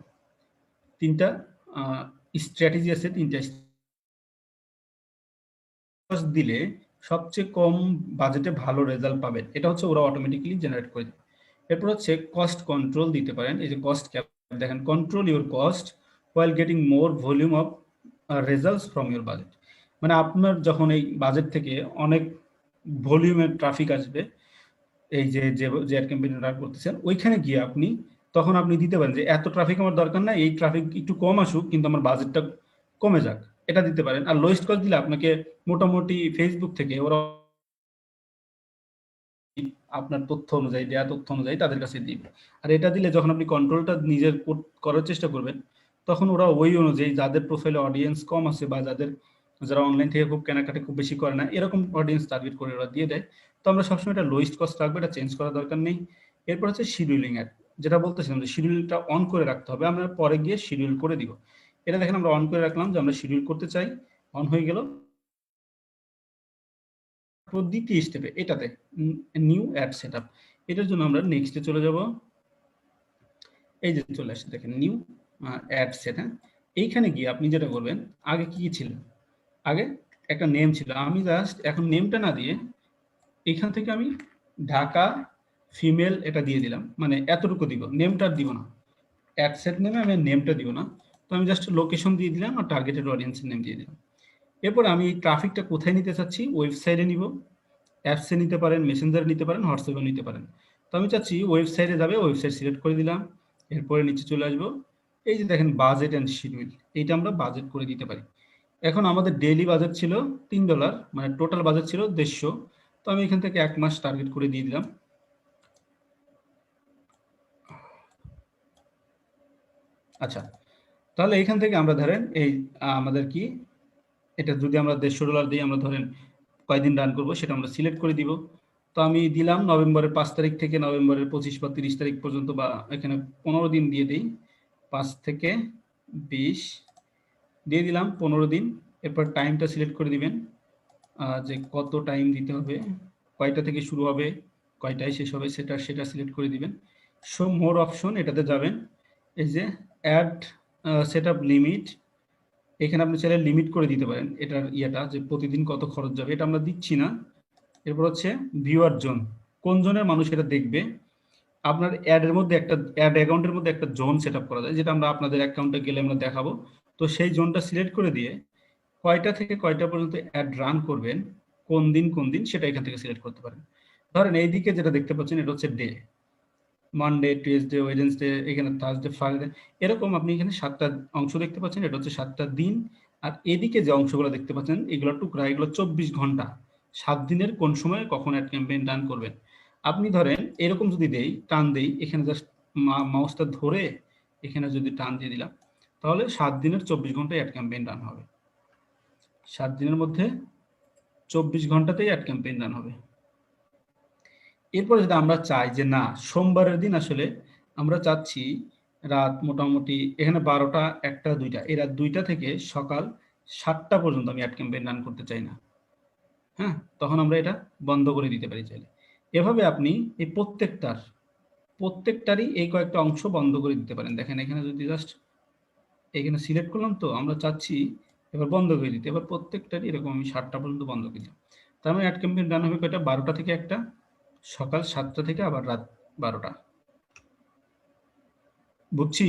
তিনটা স্ট্র্যাটেজি আছে, তিনটা দিলে সবচেয়ে কম বাজেটে ভালো রেজাল্ট পাবেন, এটা হচ্ছে ওরা অটোমেটিক্যালি জেনারেট করে দেবে। এরপর হচ্ছে কস্ট কন্ট্রোল দিতে পারেন, এই যে কস্ট ক্যাপ দেখেন, control your cost while getting more volume of results from your budget. মানে আপনার যখন এই বাজেট থেকে অনেক ভলিউমের ট্রাফিক আসবে, এই যে যে অ্যাড ক্যাম্পেইন রান করতেছেন, ওইখানে গিয়ে আপনি তখন আপনি দিতে পারেন যে এত ট্রাফিক আমার দরকার না, এই ট্রাফিক একটু কম আসুক কিন্তু আমার বাজেটটা কমে যাক, এটা দিতে পারেন। আর লোয়েস্ট কস্ট দিলে আপনাকে মোটামুটি ফেসবুক থেকে ওরা আপনার তথ্য অনুযায়ী, দেয়া তথ্য অনুযায়ী তাদের কাছে দিবে। আর এটা দিলে যখন আপনি কন্ট্রোলটা নিজের করার চেষ্টা করবেন, তখন ওরা ওই অনুযায়ী যাদের প্রোফাইলে অডিয়েন্স কম আছে বা যারা অনলাইন থেকে খুব কেনাকাটা খুব বেশি করে না, এরকম অডিয়েন্স টার্গেট করে ওরা দিয়ে দেয়। তো আমরা সবসময় এটা লোয়েস্ট কস্ট রাখবো, এটা চেঞ্জ করার দরকার নেই। এরপর হচ্ছে শিডিউলিং অ্যাড, যেটা বলতেছিলাম যে শিডিউলটা অন করে রাখতে হবে, আমরা পরে গিয়ে শিডিউল করে দিব। এটা দেখেন আমরা অন করে রাখলাম যে আমরা শিডিউল করতে চাই, অন হয়ে গেল। দ্বিতীয় স্টেপে এটাতে নিউ অ্যাড সেটআপ, এটার জন্য আমরা নেক্সটে চলে যাব। এই যে চলে আসছে দেখেন নিউ অ্যাড সেট। হ্যাঁ, এইখানে গিয়ে আপনি যেটা করবেন, আগে কি ছিল, আগে একটা নেম ছিল, আমি জাস্ট এখন নেমটা না দিয়ে এখান থেকে আমি ঢাকা ফিমেল এটা দিয়ে দিলাম, মানে এতটুকু দিব, নেমটা দিব না, অ্যাড সেট নেমে আমি নেমটা দিব না। তো আমি জাস্ট লোকেশন দিয়ে দিলাম আর টার্গেটেড অডিয়েন্সের নেম দিয়ে দিলাম। এরপর আমি এই ট্রাফিকটা কোথায় নিতে চাচ্ছি, ওয়েবসাইটে নিব, অ্যাপসে নিতে পারেন, মেসেঞ্জারে নিতে পারেন, হোয়াটসঅ্যাপে নিতে পারেন। তো আমি চাচ্ছি ওয়েবসাইটে যাবে, ওয়েবসাইট সিলেক্ট করে দিলাম। এরপরে নিচে চলে আসবো, এই যে দেখেন বাজেট অ্যান্ড শিডিউল, এইটা আমরা বাজেট করে দিতে পারি। এখন আমাদের ডেইলি বাজেট ছিল $3, মানে টোটাল বাজেট ছিল 150। তো আমি এখান থেকে এক মাস টার্গেট করে দিয়ে দিলাম। আচ্ছা, তাহলে এখান থেকে আমরা ধরেন এই আমাদের কি, এটা যদি আমরা $150 দিই, আমরা ধরেন কয়দিন রান করব সেটা আমরা সিলেক্ট করে দিব। তো আমি দিলাম নভেম্বরের 5 তারিখ থেকে নভেম্বরের 25 বা 30 তারিখ পর্যন্ত, বা এখানে 15 দিন দিয়ে দিই, 5 থেকে 20 দিয়ে দিলাম 15 দিন। এরপর টাইমটা সিলেক্ট করে দিবেন, যে কত টাইম দিতে হবে, কয়টা থেকে শুরু হবে, কয়টায় শেষ হবে, সেটা সিলেক্ট করে দিবেন। শো মোর অপশন, এটাতে যাবেন, এই যে অ্যাড সেটআপ লিমিট, এখানে আপনি চাইলে লিমিট করে দিতে পারেন এটার ইয়েটা, যে প্রতিদিন কত খরচ যাবে, এটা আমরা দিচ্ছি না। এরপর হচ্ছে ভিউয়ার জোন, কোন জোনের মানুষ এটা দেখবে। আপনার অ্যাডের মধ্যে একটা অ্যাড অ্যাকাউন্টের মধ্যে একটা জোন সেট আপ করা যায়, যেটা আমরা আপনাদের অ্যাকাউন্টে গেলে আমরা দেখাবো। তো সেই জোনটা সিলেক্ট করে দিয়ে কয়টা থেকে কয়টা পর্যন্ত অ্যাড রান করবেন, কোন দিন সেটা এখান থেকে সিলেক্ট করতে পারেন। ধরেন এইদিকে যেটা দেখতে পাচ্ছেন এটা হচ্ছে ডে, মানডে, টিউসডে, ওয়েডনেসডে, এখানে থার্সডে, ফ্রাইডে, এরকম আপনি এখানে 7টা অংশ দেখতে পাচ্ছেন, এটা হচ্ছে 7টা দিন আর এদিকে যে অংশগুলো দেখতে পাচ্ছেন এগুলো টুকরা, এগুলো 24 ঘন্টা, 7 দিনের কোন সময় কখন অ্যাড ক্যাম্পেইন রান করবেন। আপনি ধরেন এরকম যদি দেই, টান দেই, এখানে জাস্ট মাউসটা ধরে এখানে যদি টান দিয়ে দিলাম, তাহলে 7 দিনের 24 ঘন্টায় অ্যাড ক্যাম্পেইন রান হবে। 7 দিনের মধ্যে 24 ঘন্টাতেই অ্যাড ক্যাম্পেইন রান হবে। এরপরে যদি আমরা চাই যে না, সোমবারের দিন আসলে আমরা চাচ্ছি রাত মোটামুটি এখানে 12টা, 1টা, 2টা, এই রাত 2টা থেকে সকাল 7টা পর্যন্ত আমি অ্যাড ক্যাম্পেইন রান করতে চাই না, হ্যাঁ, তখন আমরা এটা বন্ধ করে দিতে পারি চাইলে। এভাবে আপনি এই প্রত্যেকটারই এই কয়েকটা অংশ বন্ধ করে দিতে পারেন। দেখেন এখানে যদি জাস্ট এখানে সিলেক্ট করলাম, তো আমরা চাচ্ছি এবার বন্ধ করে দিতে, এবার প্রত্যেকটারই এরকম আমি 7টা পর্যন্ত বন্ধ করে দিলাম। তার মানে অ্যাড ক্যাম্পেইন রান হবে কয়টা, 12টা থেকে 1টা, সকাল 7টা থেকে আবার রাত 12টা। বুঝছি?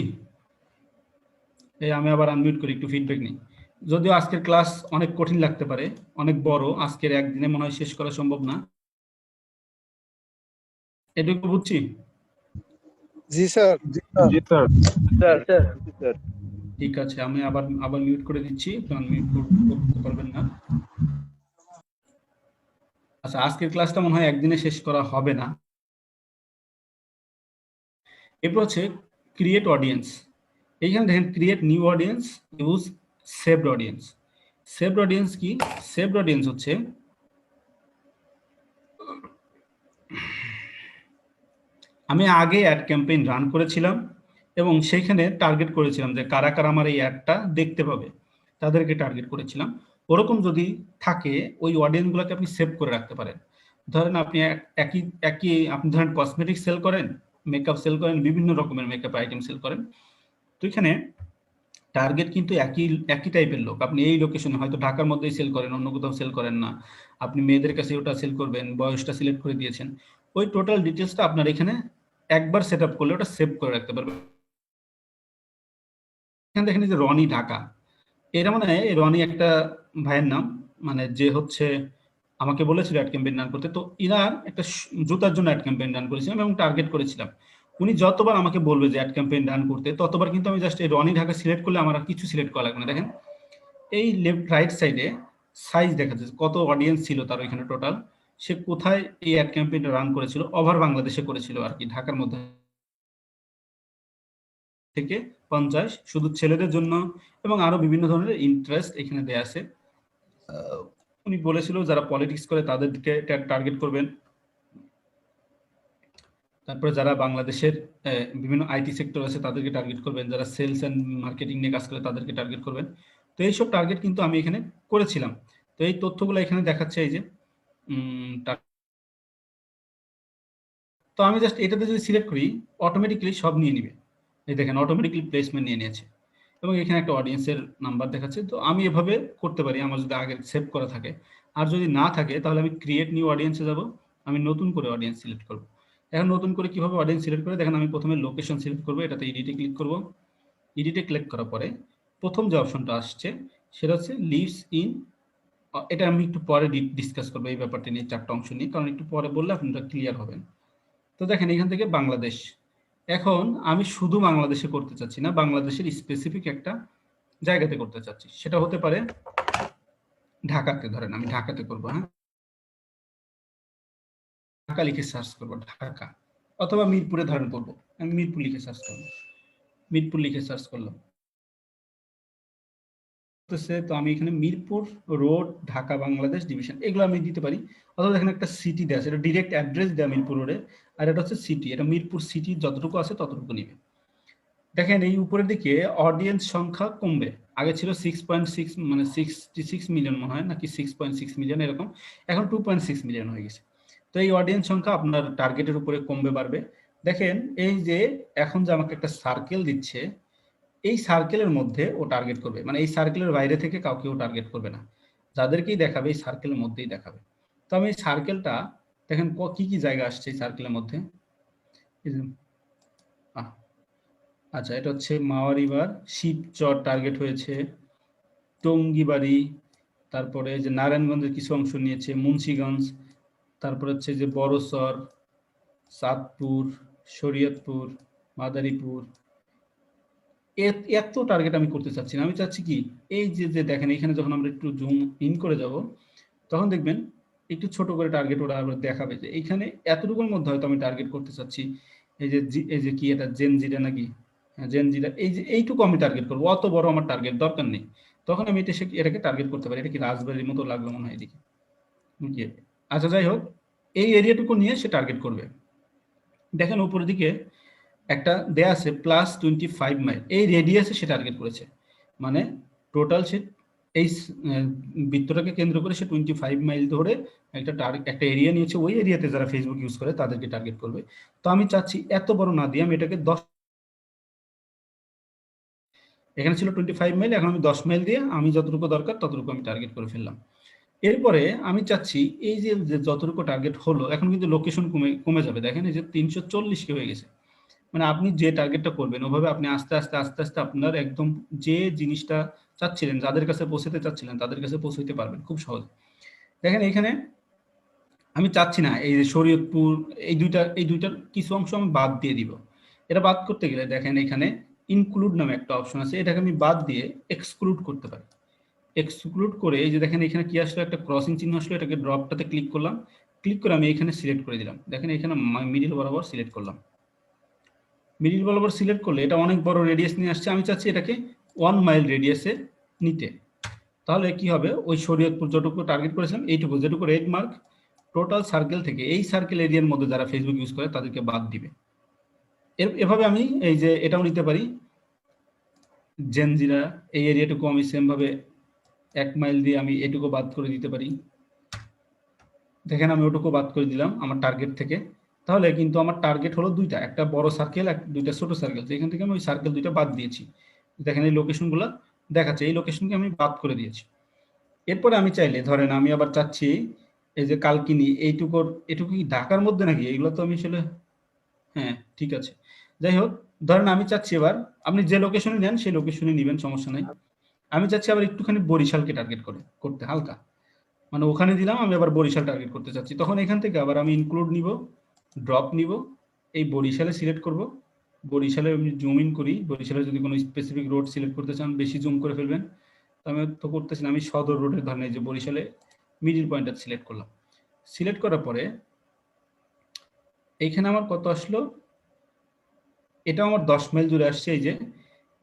এই আমি আবার আনমিউট করি, একটু ফিডব্যাক নিই। যদিও আজকের ক্লাস অনেক কঠিন লাগতে পারে, অনেক বড়, আজকের একদিনে মনে হয় শেষ করা সম্ভব না। এটুকু বুঝছি? জি স্যার। ঠিক আছে, আমি আবার মিউট করে দিচ্ছি, আনমিউট করতে পারবেন না। আচ্ছা, আজকের ক্লাসটা মনে হয় একদিনে শেষ করা হবে না। এরপর হচ্ছে ক্রিয়েট অডিয়েন্স। এইখানে দেখেন create new audience, use saved audience. Saved audience কি? সেভড অডিয়েন্স হচ্ছে আমি আগে অ্যাড ক্যাম্পেইন রান করেছিলাম এবং সেইখানে টার্গেট করেছিলাম যে কারা কারা আমার এই অ্যাডটা দেখতে পাবে, তাদেরকে টার্গেট করেছিলাম। ওরকম যদি থাকে ওই অডিয়েন্সগুলোকে আপনি সেভ করে রাখতে পারেন। ধরেন আপনি একই আপনি ধরেন কসমেটিক সেল করেন, মেকআপ সেল করেন, বিভিন্ন রকমের মেকআপ আইটেম সেল করেন, তো এখানে টার্গেট কিন্তু একই টাইপের লোক। আপনি এই লোকেশনে হয়তো ঢাকার মধ্যেই সেল করেন, অন্য কোথাও সেল করেন না, আপনি মেয়েদের কাছে ওটা সেল করবেন, বয়সটা সিলেক্ট করে দিয়েছেন, ওই টোটাল ডিটেলসটা আপনার এখানে একবার সেট আপ করলে ওটা সেভ করে রাখতে পারবেন। এখানে দেখেন যে রনি ঢাকা, এর মানে রনি একটা ভাইয়ের নাম, মানে যে হচ্ছে আমাকে বলেছিল অ্যাড ক্যাম্পেইন রান করতে, তো ইনার একটা জুতার জন্য অ্যাড ক্যাম্পেইন রান করেছিলাম এবং টার্গেট করেছিলাম। উনি যতবার আমাকে বলবে যে অ্যাড ক্যাম্পেইন রান করতে, ততবার কিন্তু আমি জাস্ট এই রনি ঢাকা সিলেক্ট করলে আমার আর কিছু সিলেক্ট করা লাগবে না। দেখেন এই লেফট রাইট সাইডে সাইজ দেখা যাচ্ছে কত অডিয়েন্স ছিল তার ওইখানে টোটাল, সে কোথায় এই অ্যাড ক্যাম্পেইনটা রান করেছিল, ওভার বাংলাদেশে করেছিল আর কি, ঢাকার মধ্যে থেকে 50 শুধু ছেলেদের জন্য, এবং আরো বিভিন্ন ধরনের ইন্টারেস্ট এখানে দেয়া আছে। উনি বলেছিল যারা পলিটিক্স করে তাদেরকে টার্গেট করবেন, তারপরে যারা বাংলাদেশের বিভিন্ন আইটি সেক্টর আছে তাদেরকে টার্গেট করবেন, যারা সেলস এন্ড মার্কেটিং নিয়ে কাজ করে তাদেরকে টার্গেট করবেন। তো এইসব টার্গেট কিন্তু আমি এখানে করেছিলাম। তো এই তথ্যগুলো এখানে দেখাচ্ছে এই যে তো আমি জাস্ট এটাতে যদি সিলেক্ট করি অটোমেটিক্যালি সব নিয়ে নিবে। এই দেখেন অটোমেটিক্যালি প্লেসমেন্ট নিয়ে নিয়েছে এবং এখানে একটা অডিয়েন্সের নাম্বার দেখাচ্ছে। তো আমি এভাবে করতে পারি আমার যদি আগে সেভ করা থাকে। আর যদি না থাকে তাহলে আমি ক্রিয়েট নিউ অডিয়েন্সে যাব, আমি নতুন করে অডিয়েন্স সিলেক্ট করব। এখন নতুন করে কিভাবে অডিয়েন্স সিলেক্ট করে দেখেন, আমি প্রথমে লোকেশন সিলেক্ট করব, এটাতে এডিটে ক্লিক করব। এডিটে ক্লিক করার পরে প্রথম যে অপশনটা আসছে সেটা হচ্ছে লিভস ইন, এটা আমি একটু পরে ডিসকাস করবো এই ব্যাপারটা নিয়ে, 4টা অংশ নিয়ে, কারণ একটু পরে বললে আপনারা ক্লিয়ার হবেন। তো দেখেন এখান থেকে বাংলাদেশ, এখন আমি শুধু বাংলাদেশে করতে চাচ্ছি না, বাংলাদেশের স্পেসিফিক একটা জায়গাতে করতে চাচ্ছি। সেটা হতে পারে ঢাকাতে, ধরেন আমি ঢাকাতে করব, হ্যাঁ, ঢাকা লিখে সার্চ করব ঢাকা, অথবা মিরপুরে ধরেন করব, আমি মিরপুর লিখে সার্চ করব, মিরপুর লিখে সার্চ করলাম। তো আমি এখানে মিরপুর রোড ঢাকা বাংলাদেশ ডিভিশন এগুলো আমি দিতে পারি, অথবা এখানে একটা সিটি দেওয়া আছে, এটা ডিরেক্ট অ্যাড্রেস দেওয়া মিরপুর রোডে, আর এটা হচ্ছে সিটি, এটা মিরপুর সিটি যতটুকু আছে ততটুকু নিবে। দেখেন এই উপরের দিকে অডিয়েন্স সংখ্যা কমবে, আগে ছিল 6.6 মানে 66 মিলিয়ন মনে হয় নাকি 6.6 মিলিয়ন এরকম, এখন 2.6 মিলিয়ন হয়ে গেছে। তো এই অডিয়েন্স সংখ্যা আপনার টার্গেটের উপরে কমবে বাড়বে। দেখেন এই যে এখন যে আমাকে একটা সার্কেল দিচ্ছে, এই সার্কেলের মধ্যে ও টার্গেট করবে, মানে এই সার্কেলের বাইরে থেকে কাউকেও টার্গেট করবে না, যাদেরকেই দেখাবে এই সার্কেলের মধ্যেই দেখাবে। তো আমি এই সার্কেলটা দেখেন কি কি জায়গা আসছে এই সার্কেলের মধ্যে। আচ্ছা, এটা হচ্ছে মাওয়ারিবার, শিবচর টার্গেট হয়েছে, টঙ্গিবাড়ি, তারপরে যে নারায়ণগঞ্জের কিছু অংশ নিয়েছে, মুন্সিগঞ্জ, তারপরে হচ্ছে যে বড়সর, চাঁদপুর, শরীয়তপুর, মাদারীপুর, এত টার্গেট আমি করতে চাচ্ছি না। আমি চাচ্ছি কি, এই যে যে দেখেন এখানে যখন আমরা একটু জুম ইন করে যাব, তখন দেখবেন একটু ছোট করে টার্গেট ওরা আবার দেখাবে যে এইখানে এতটুকুর মধ্যে হয়তো আমি টার্গেট করতে চাচ্ছি। এই যে কি এটা জেনজিরা নাকি, হ্যাঁ জেনজিরা, এই যে এইটুকু আমি টার্গেট করবো, অত বড় আমার টার্গেট দরকার নেই। তখন আমি এটাকে টার্গেট করতে পারি। এটা কি রাজবাড়ির মতো লাগলো মনে হয় এদিকে। আচ্ছা যাই হোক, এই এরিয়াটুকু নিয়ে সে টার্গেট করবে। দেখেন উপরের দিকে একটা দেয়া আছে +25 মাইল, এই রেডিয়াসে সে টার্গেট করেছে। মানে টোটাল সে এই বৃত্তটাকে কেন্দ্র করে সে 25 মাইল ধরে একটা এরিয়া নিয়েছে। ওই এরিয়াতে যারা ফেসবুক ইউজ করে তাদেরকে টার্গেট করবে। তো আমি চাচ্ছি এত বড় না দিয়ে আমি এটাকে 10, এখানে ছিল 25 মাইল, এখন আমি 10 মাইল দিয়ে আমি যতটুকু দরকার ততটুকু আমি টার্গেট করে ফেললাম। এরপরে আমি চাচ্ছি এই যে যতটুকু টার্গেট হলো, এখন কিন্তু লোকেশন কমে যাবে। দেখেন এই যে 340 কে হয়ে গেছে। মানে আপনি যে টার্গেটটা করবেন ওভাবে আপনি আস্তে আস্তে আস্তে আস্তে আপনার একদম যে জিনিসটা চাচ্ছিলেন, যাদের কাছে পৌঁছাতে চাচ্ছিলেন তাদের কাছে পৌঁছাইতে পারবেন খুব সহজে। দেখেন এখানে আমি চাচ্ছি না এই যে শরীয়তপুর, এই দুইটার কিছু অংশ আমি বাদ দিয়ে দিব। এটা বাদ করতে গেলে দেখেন এখানে ইনক্লুড নামে একটা অপশন আছে, এটাকে আমি বাদ দিয়ে এক্সক্লুড করতে পারি। এক্সক্লুড করে এই যে দেখেন এখানে কি আসলো, একটা ক্রসিং চিহ্ন আসলো, এটাকে ড্রপটাতে ক্লিক করলাম। ক্লিক করে আমি এখানে সিলেক্ট করে দিলাম। দেখেন এখানে মিডিল বরাবর সিলেক্ট করলাম। মিডিল বরাবর সিলেক্ট করলে এটা অনেক বড় রেডিয়াস নিয়ে আসছে। আমি চাচ্ছি এটাকে 1 মাইল রেডিয়াসে নিতে। তাহলে কি হবে, ওই শরীয়তপুর যতটুকু টার্গেট করেছিলাম এইটুকু, যেটুকু রেড মার্ক, টোটাল সার্কেল থেকে এই সার্কেল এরিয়ার মধ্যে যারা ফেসবুক ইউজ করে তাদেরকে বাদ দিবে। এভাবে আমি এই যে এটাও নিতে পারি, জেনজিরা এই এরিয়াটুকু আমি সেম ভাবে 1 মাইল দিয়ে আমি এটুকু বাদ করে দিতে পারি। দেখেন আমি ওটুকু বাদ করে দিলাম আমার টার্গেট থেকে। তাহলে কিন্তু আমার টার্গেট হলো দুইটা, একটা বড় সার্কেল, দুইটা ছোট সার্কেল। এখান থেকে আমি ওই সার্কেল দুইটা বাদ দিয়েছি। দেখেন এই লোকেশনগুলো দেখাচ্ছে, এই লোকেশনকে আমি বাদ করে দিয়েছি। এরপরে আমি চাইলে ধরেন আমি আবার চাচ্ছি এই যে কালকিনি, এটুকু কি ঢাকার মধ্যে নাকি, এগুলো তো আমি আসলে, হ্যাঁ ঠিক আছে। যাই হোক, ধরেন আমি চাচ্ছি এবার আপনি যে লোকেশনে নেন সেই লোকেশনে নেবেন, সমস্যা নাই। আমি চাচ্ছি আবার একটুখানি বরিশালকে টার্গেট করতে হালকা, মানে ওখানে দিলাম, আমি আবার বরিশাল টার্গেট করতে চাচ্ছি। তখন এখান থেকে আবার আমি ইনক্লুড নিব, ড্রপ নিব, এই বরিশালে সিলেক্ট করব। বরিশালে আমি জুম ইন করি। বরিশালে যদি কোনো স্পেসিফিক রোড সিলেক্ট করতে চান বেশি জুম করে ফেলবেন, তো আমি তো করতেছি না। আমি সদর রোডের ধরেন এই যে বরিশালে মিডিল পয়েন্টটা সিলেক্ট করলাম। সিলেক্ট করার পরে এইখানে আমার কত আসলো, এটা আমার 10 মাইল জুড়ে আসছে। এই যে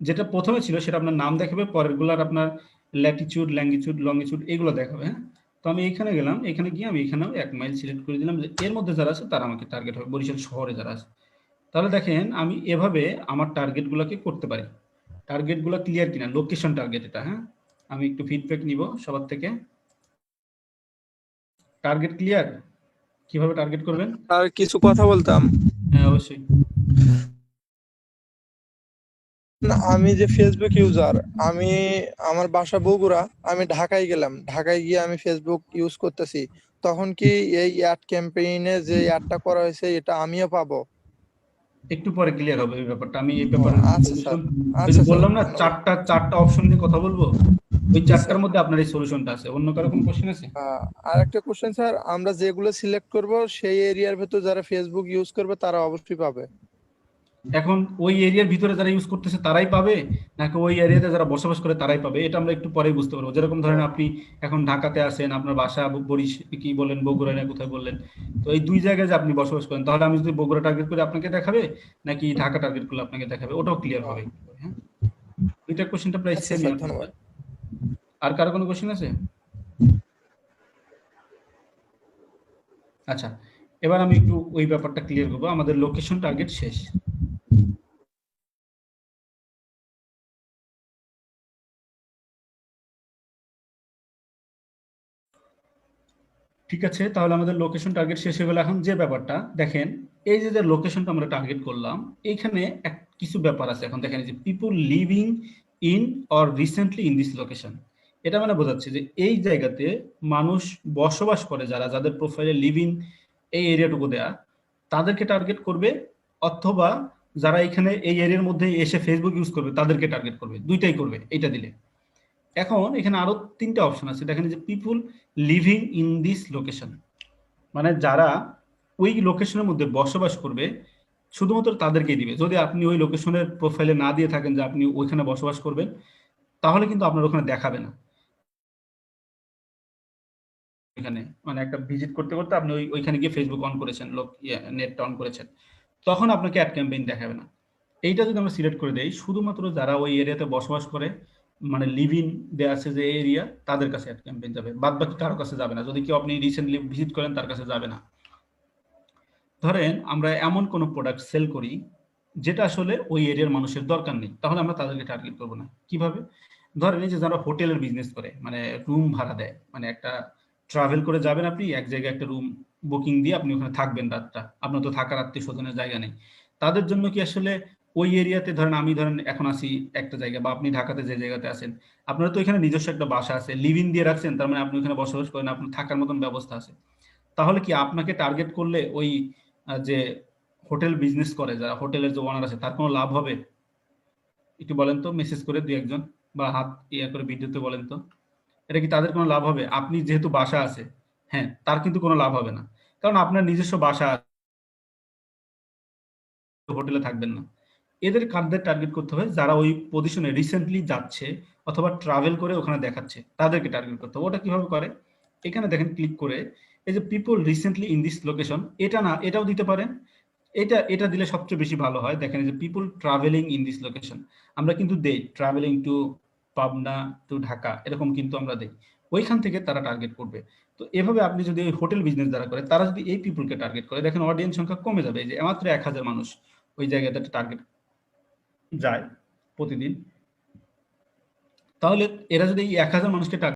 যেটা প্রথমে ছিল সেটা আপনার নাম দেখাবে, পরেরগুলার আপনার ল্যাটিটিউড, ল্যাঙ্গিটিউড, লঙ্গিটিউড এগুলো দেখাবে। হ্যাঁ, তো আমি এখানে গেলাম, এখানে গিয়ে আমি এখানেও 1 মাইল সিলেক্ট করে দিলাম যে এর মধ্যে যারা আছে তারা আমাকে টার্গেট হবে, বরিশাল শহরে যারা আছে। তাহলে দেখেন আমি এভাবে আমার টার্গেটগুলোকে করতে পারি। টার্গেটগুলো ক্লিয়ার কিনা, লোকেশন টার্গেট এটা। হ্যাঁ, আমি একটু ফিডব্যাক নিব সবার থেকে। টার্গেট ক্লিয়ার, কিভাবে টার্গেট করবেন? আর কিছু কথা বলতাম। হ্যাঁ অবশ্যই। না, আমি যে ফেসবুক ইউজার, আমার বাসা বগুড়া, আমি ঢাকায় গেলাম, ঢাকায় গিয়ে আমি ফেসবুক ইউজ করতেছি, তখন কি এই অ্যাড ক্যাম্পেইনে যে অ্যাডটা করা হয়েছে এটা আমিও পাবো? একটু পরে ক্লিয়ার হবে এই ব্যাপারটা। আমি এই ব্যাপারে আচ্ছা স্যার, ওই যে আচ্ছা বললাম না স্যার। চারটা অপশন নিয়ে কথা বলবো, ওই জি চারটার স্যার। মধ্যে আপনার এই সলিউশনটা আছে। অন্য কারো কোনো কোশ্চেন আছে? আর একটা কোশ্চেন স্যার, আমরা যেগুলো সিলেক্ট করব সেই এরিয়ার ভেতর যারা ফেসবুক ইউজ করবে তারা অবশ্যই পাবে। এখন ওই এরিয়ার ভিতরে যারা ইউজ করতেছে তারাই পাবে, নাকি ওই এরিয়াতে যারা বসবাস করে তারাই পাবে, এটা আমরা একটু পরেই বুঝতে পারবো। যেরকম ধরেন আপনি এখন ঢাকাতে আছেন, আপনার বাসা কি বলেন বগুড়া না কোথায় বললেন, তো এই দুই জায়গায় যে আপনি বসবাস করেন, তাহলে আমি যদি বগুড়া টার্গেট করে আপনাকে দেখাবে নাকি ঢাকা টার্গেট করলে আপনাকে দেখাবে, ওটাও ক্লিয়ার হবে। হ্যাঁ, দুইটা কোশ্চেনটা প্রায় আচ্ছা সেমই। স্যার, ধন্যবাদ। আর কারো কোনো কোশ্চেন আছে? আচ্ছা, এবার আমি একটু ওই ব্যাপারটা ক্লিয়ার করবো। আমাদের লোকেশন টার্গেট শেষ। ঠিক আছে, তাহলে আমাদের লোকেশন টার্গেট শেষ হয়ে গেল। এখন যে ব্যাপারটা দেখেন, এই যে লোকেশনটা আমরা টার্গেট করলাম, এইখানে কিছু ব্যাপার আছে। এখন দেখেন যে people living in or recently in this location, এটা মানে বোঝাচ্ছে যে এই জায়গাতে মানুষ বসবাস করে, যাদের প্রোফাইলে লিভিং এই এরিয়াটুকু দেয়া, তাদেরকে টার্গেট করবে, অথবা যারা এখানে এই এরিয়ার মধ্যে এসে ফেসবুক ইউজ করবে তাদেরকে টার্গেট করবে, দুইটাই করবে এইটা দিলে। এখন এখানে আরো তিনটা অপশন আছে। দেখেন যে people living in this location, মানে যারা ওই লোকেশনের মধ্যে বসবাস করবে শুধুমাত্র তাদেরকেই দিবে। যদি আপনি ওই লোকেশনের প্রোফাইলে না দিয়ে থাকেন যে আপনি ওইখানে বসবাস করবেন, তাহলে কিন্তু আপনার ওখানে দেখাবে না। এখানে মানে একটা ভিজিট করতে করতে আপনি ওইখানে গিয়ে ফেসবুক অন করেছেন, নেটটা অন করেছেন, তখন আপনাকে অ্যাড ক্যাম্পেইন দেখাবে না। এইটা যদি আমরা সিলেক্ট করে দেই, শুধুমাত্র যারা ওই এরিয়াতে বসবাস করে, মানে লিভ ইন দেয়া আছে যে এরিয়া, তাদের কাছে অ্যাড ক্যাম্পেইন যাবে, বাদ বাকি কারো কাছে যাবে না। যদি কেউ আপনি রিসেন্টলি ভিজিট করেন তার কাছে যাবে না। ধরেন আমরা এমন কোনো প্রোডাক্ট সেল করি যেটা আসলে ওই এরিয়ার মানুষের দরকার নেই, তাহলে আমরা তাদেরকে টার্গেট করবো না। কিভাবে? ধরেন এই যে যারা হোটেলের বিজনেস করে, মানে রুম ভাড়া দেয়, মানে একটা ট্রাভেল করে যাবেন আপনি এক জায়গায়, একটা রুম বুকিং দিয়ে আপনি ওখানে থাকবেন রাতটা, আপনার তো থাকার আত্মীয় স্বজনের জায়গা নেই, তাদের জন্য কি আসলে ওই এরিয়াতে, ধরেন আমি এখন আসি একটা জায়গা, বা আপনি ঢাকাতে যে জায়গাতে আছেন, আপনার তো এখানে নিজস্ব একটা বাসা আছে, লিভ ইন দিয়ে রাখছেন, তার মানে আপনি ওখানে বসবাস করেন, আপনার থাকার মতন ব্যবস্থা আছে। তাহলে কি আপনাকে টার্গেট করলে ওই যে হোটেল বিজনেস করে, যারা হোটেলের যে ওনার আছে, তার কোনো লাভ হবে? একটু বলেন তো, মেসেজ করে দুই একজন, বা হাত করে ভিডিওতে বলেন তো, এটা কি তাদের কোনো লাভ হবে? আপনি যেহেতু বাসা আছে, হ্যাঁ, তার কিন্তু কোনো লাভ হবে না, কারণ আপনার নিজস্ব বাসা আছে, হোটেলে থাকবেন না। এদের কাদের টার্গেট করতে হবে? যারা ওই পজিশনে রিসেন্টলি যাচ্ছে অথবা ট্রাভেল করে ওখানে দেখাচ্ছে, তাদেরকে টার্গেট করতে হবে। ওটা কিভাবে করে? এখানে দেখেন, ক্লিক করে এই যে people recently in this location, এটা না, এটাও দিতে পারেন। এটা দিলে সবচেয়ে বেশি ভালো হয়। দেখেন এই যে people travelling in this location, আমরা কিন্তু দেই travelling to Pabna to Dhaka, এরকম কিন্তু আমরা দেই। ওইখান থেকে তারা টার্গেট করবে। তো এভাবে আপনি যদি ওই হোটেল বিজনেস যারা করে, তারা যদি এই পিপলকে টার্গেট করে, দেখেন অডিয়েন্স সংখ্যা কমে যাবে। এই যে মাত্র 1000 মানুষ ওই জায়গাতে টার্গেট যায় প্রতিদিন, তাহলে এরা যদি এই 1000 মানুষকে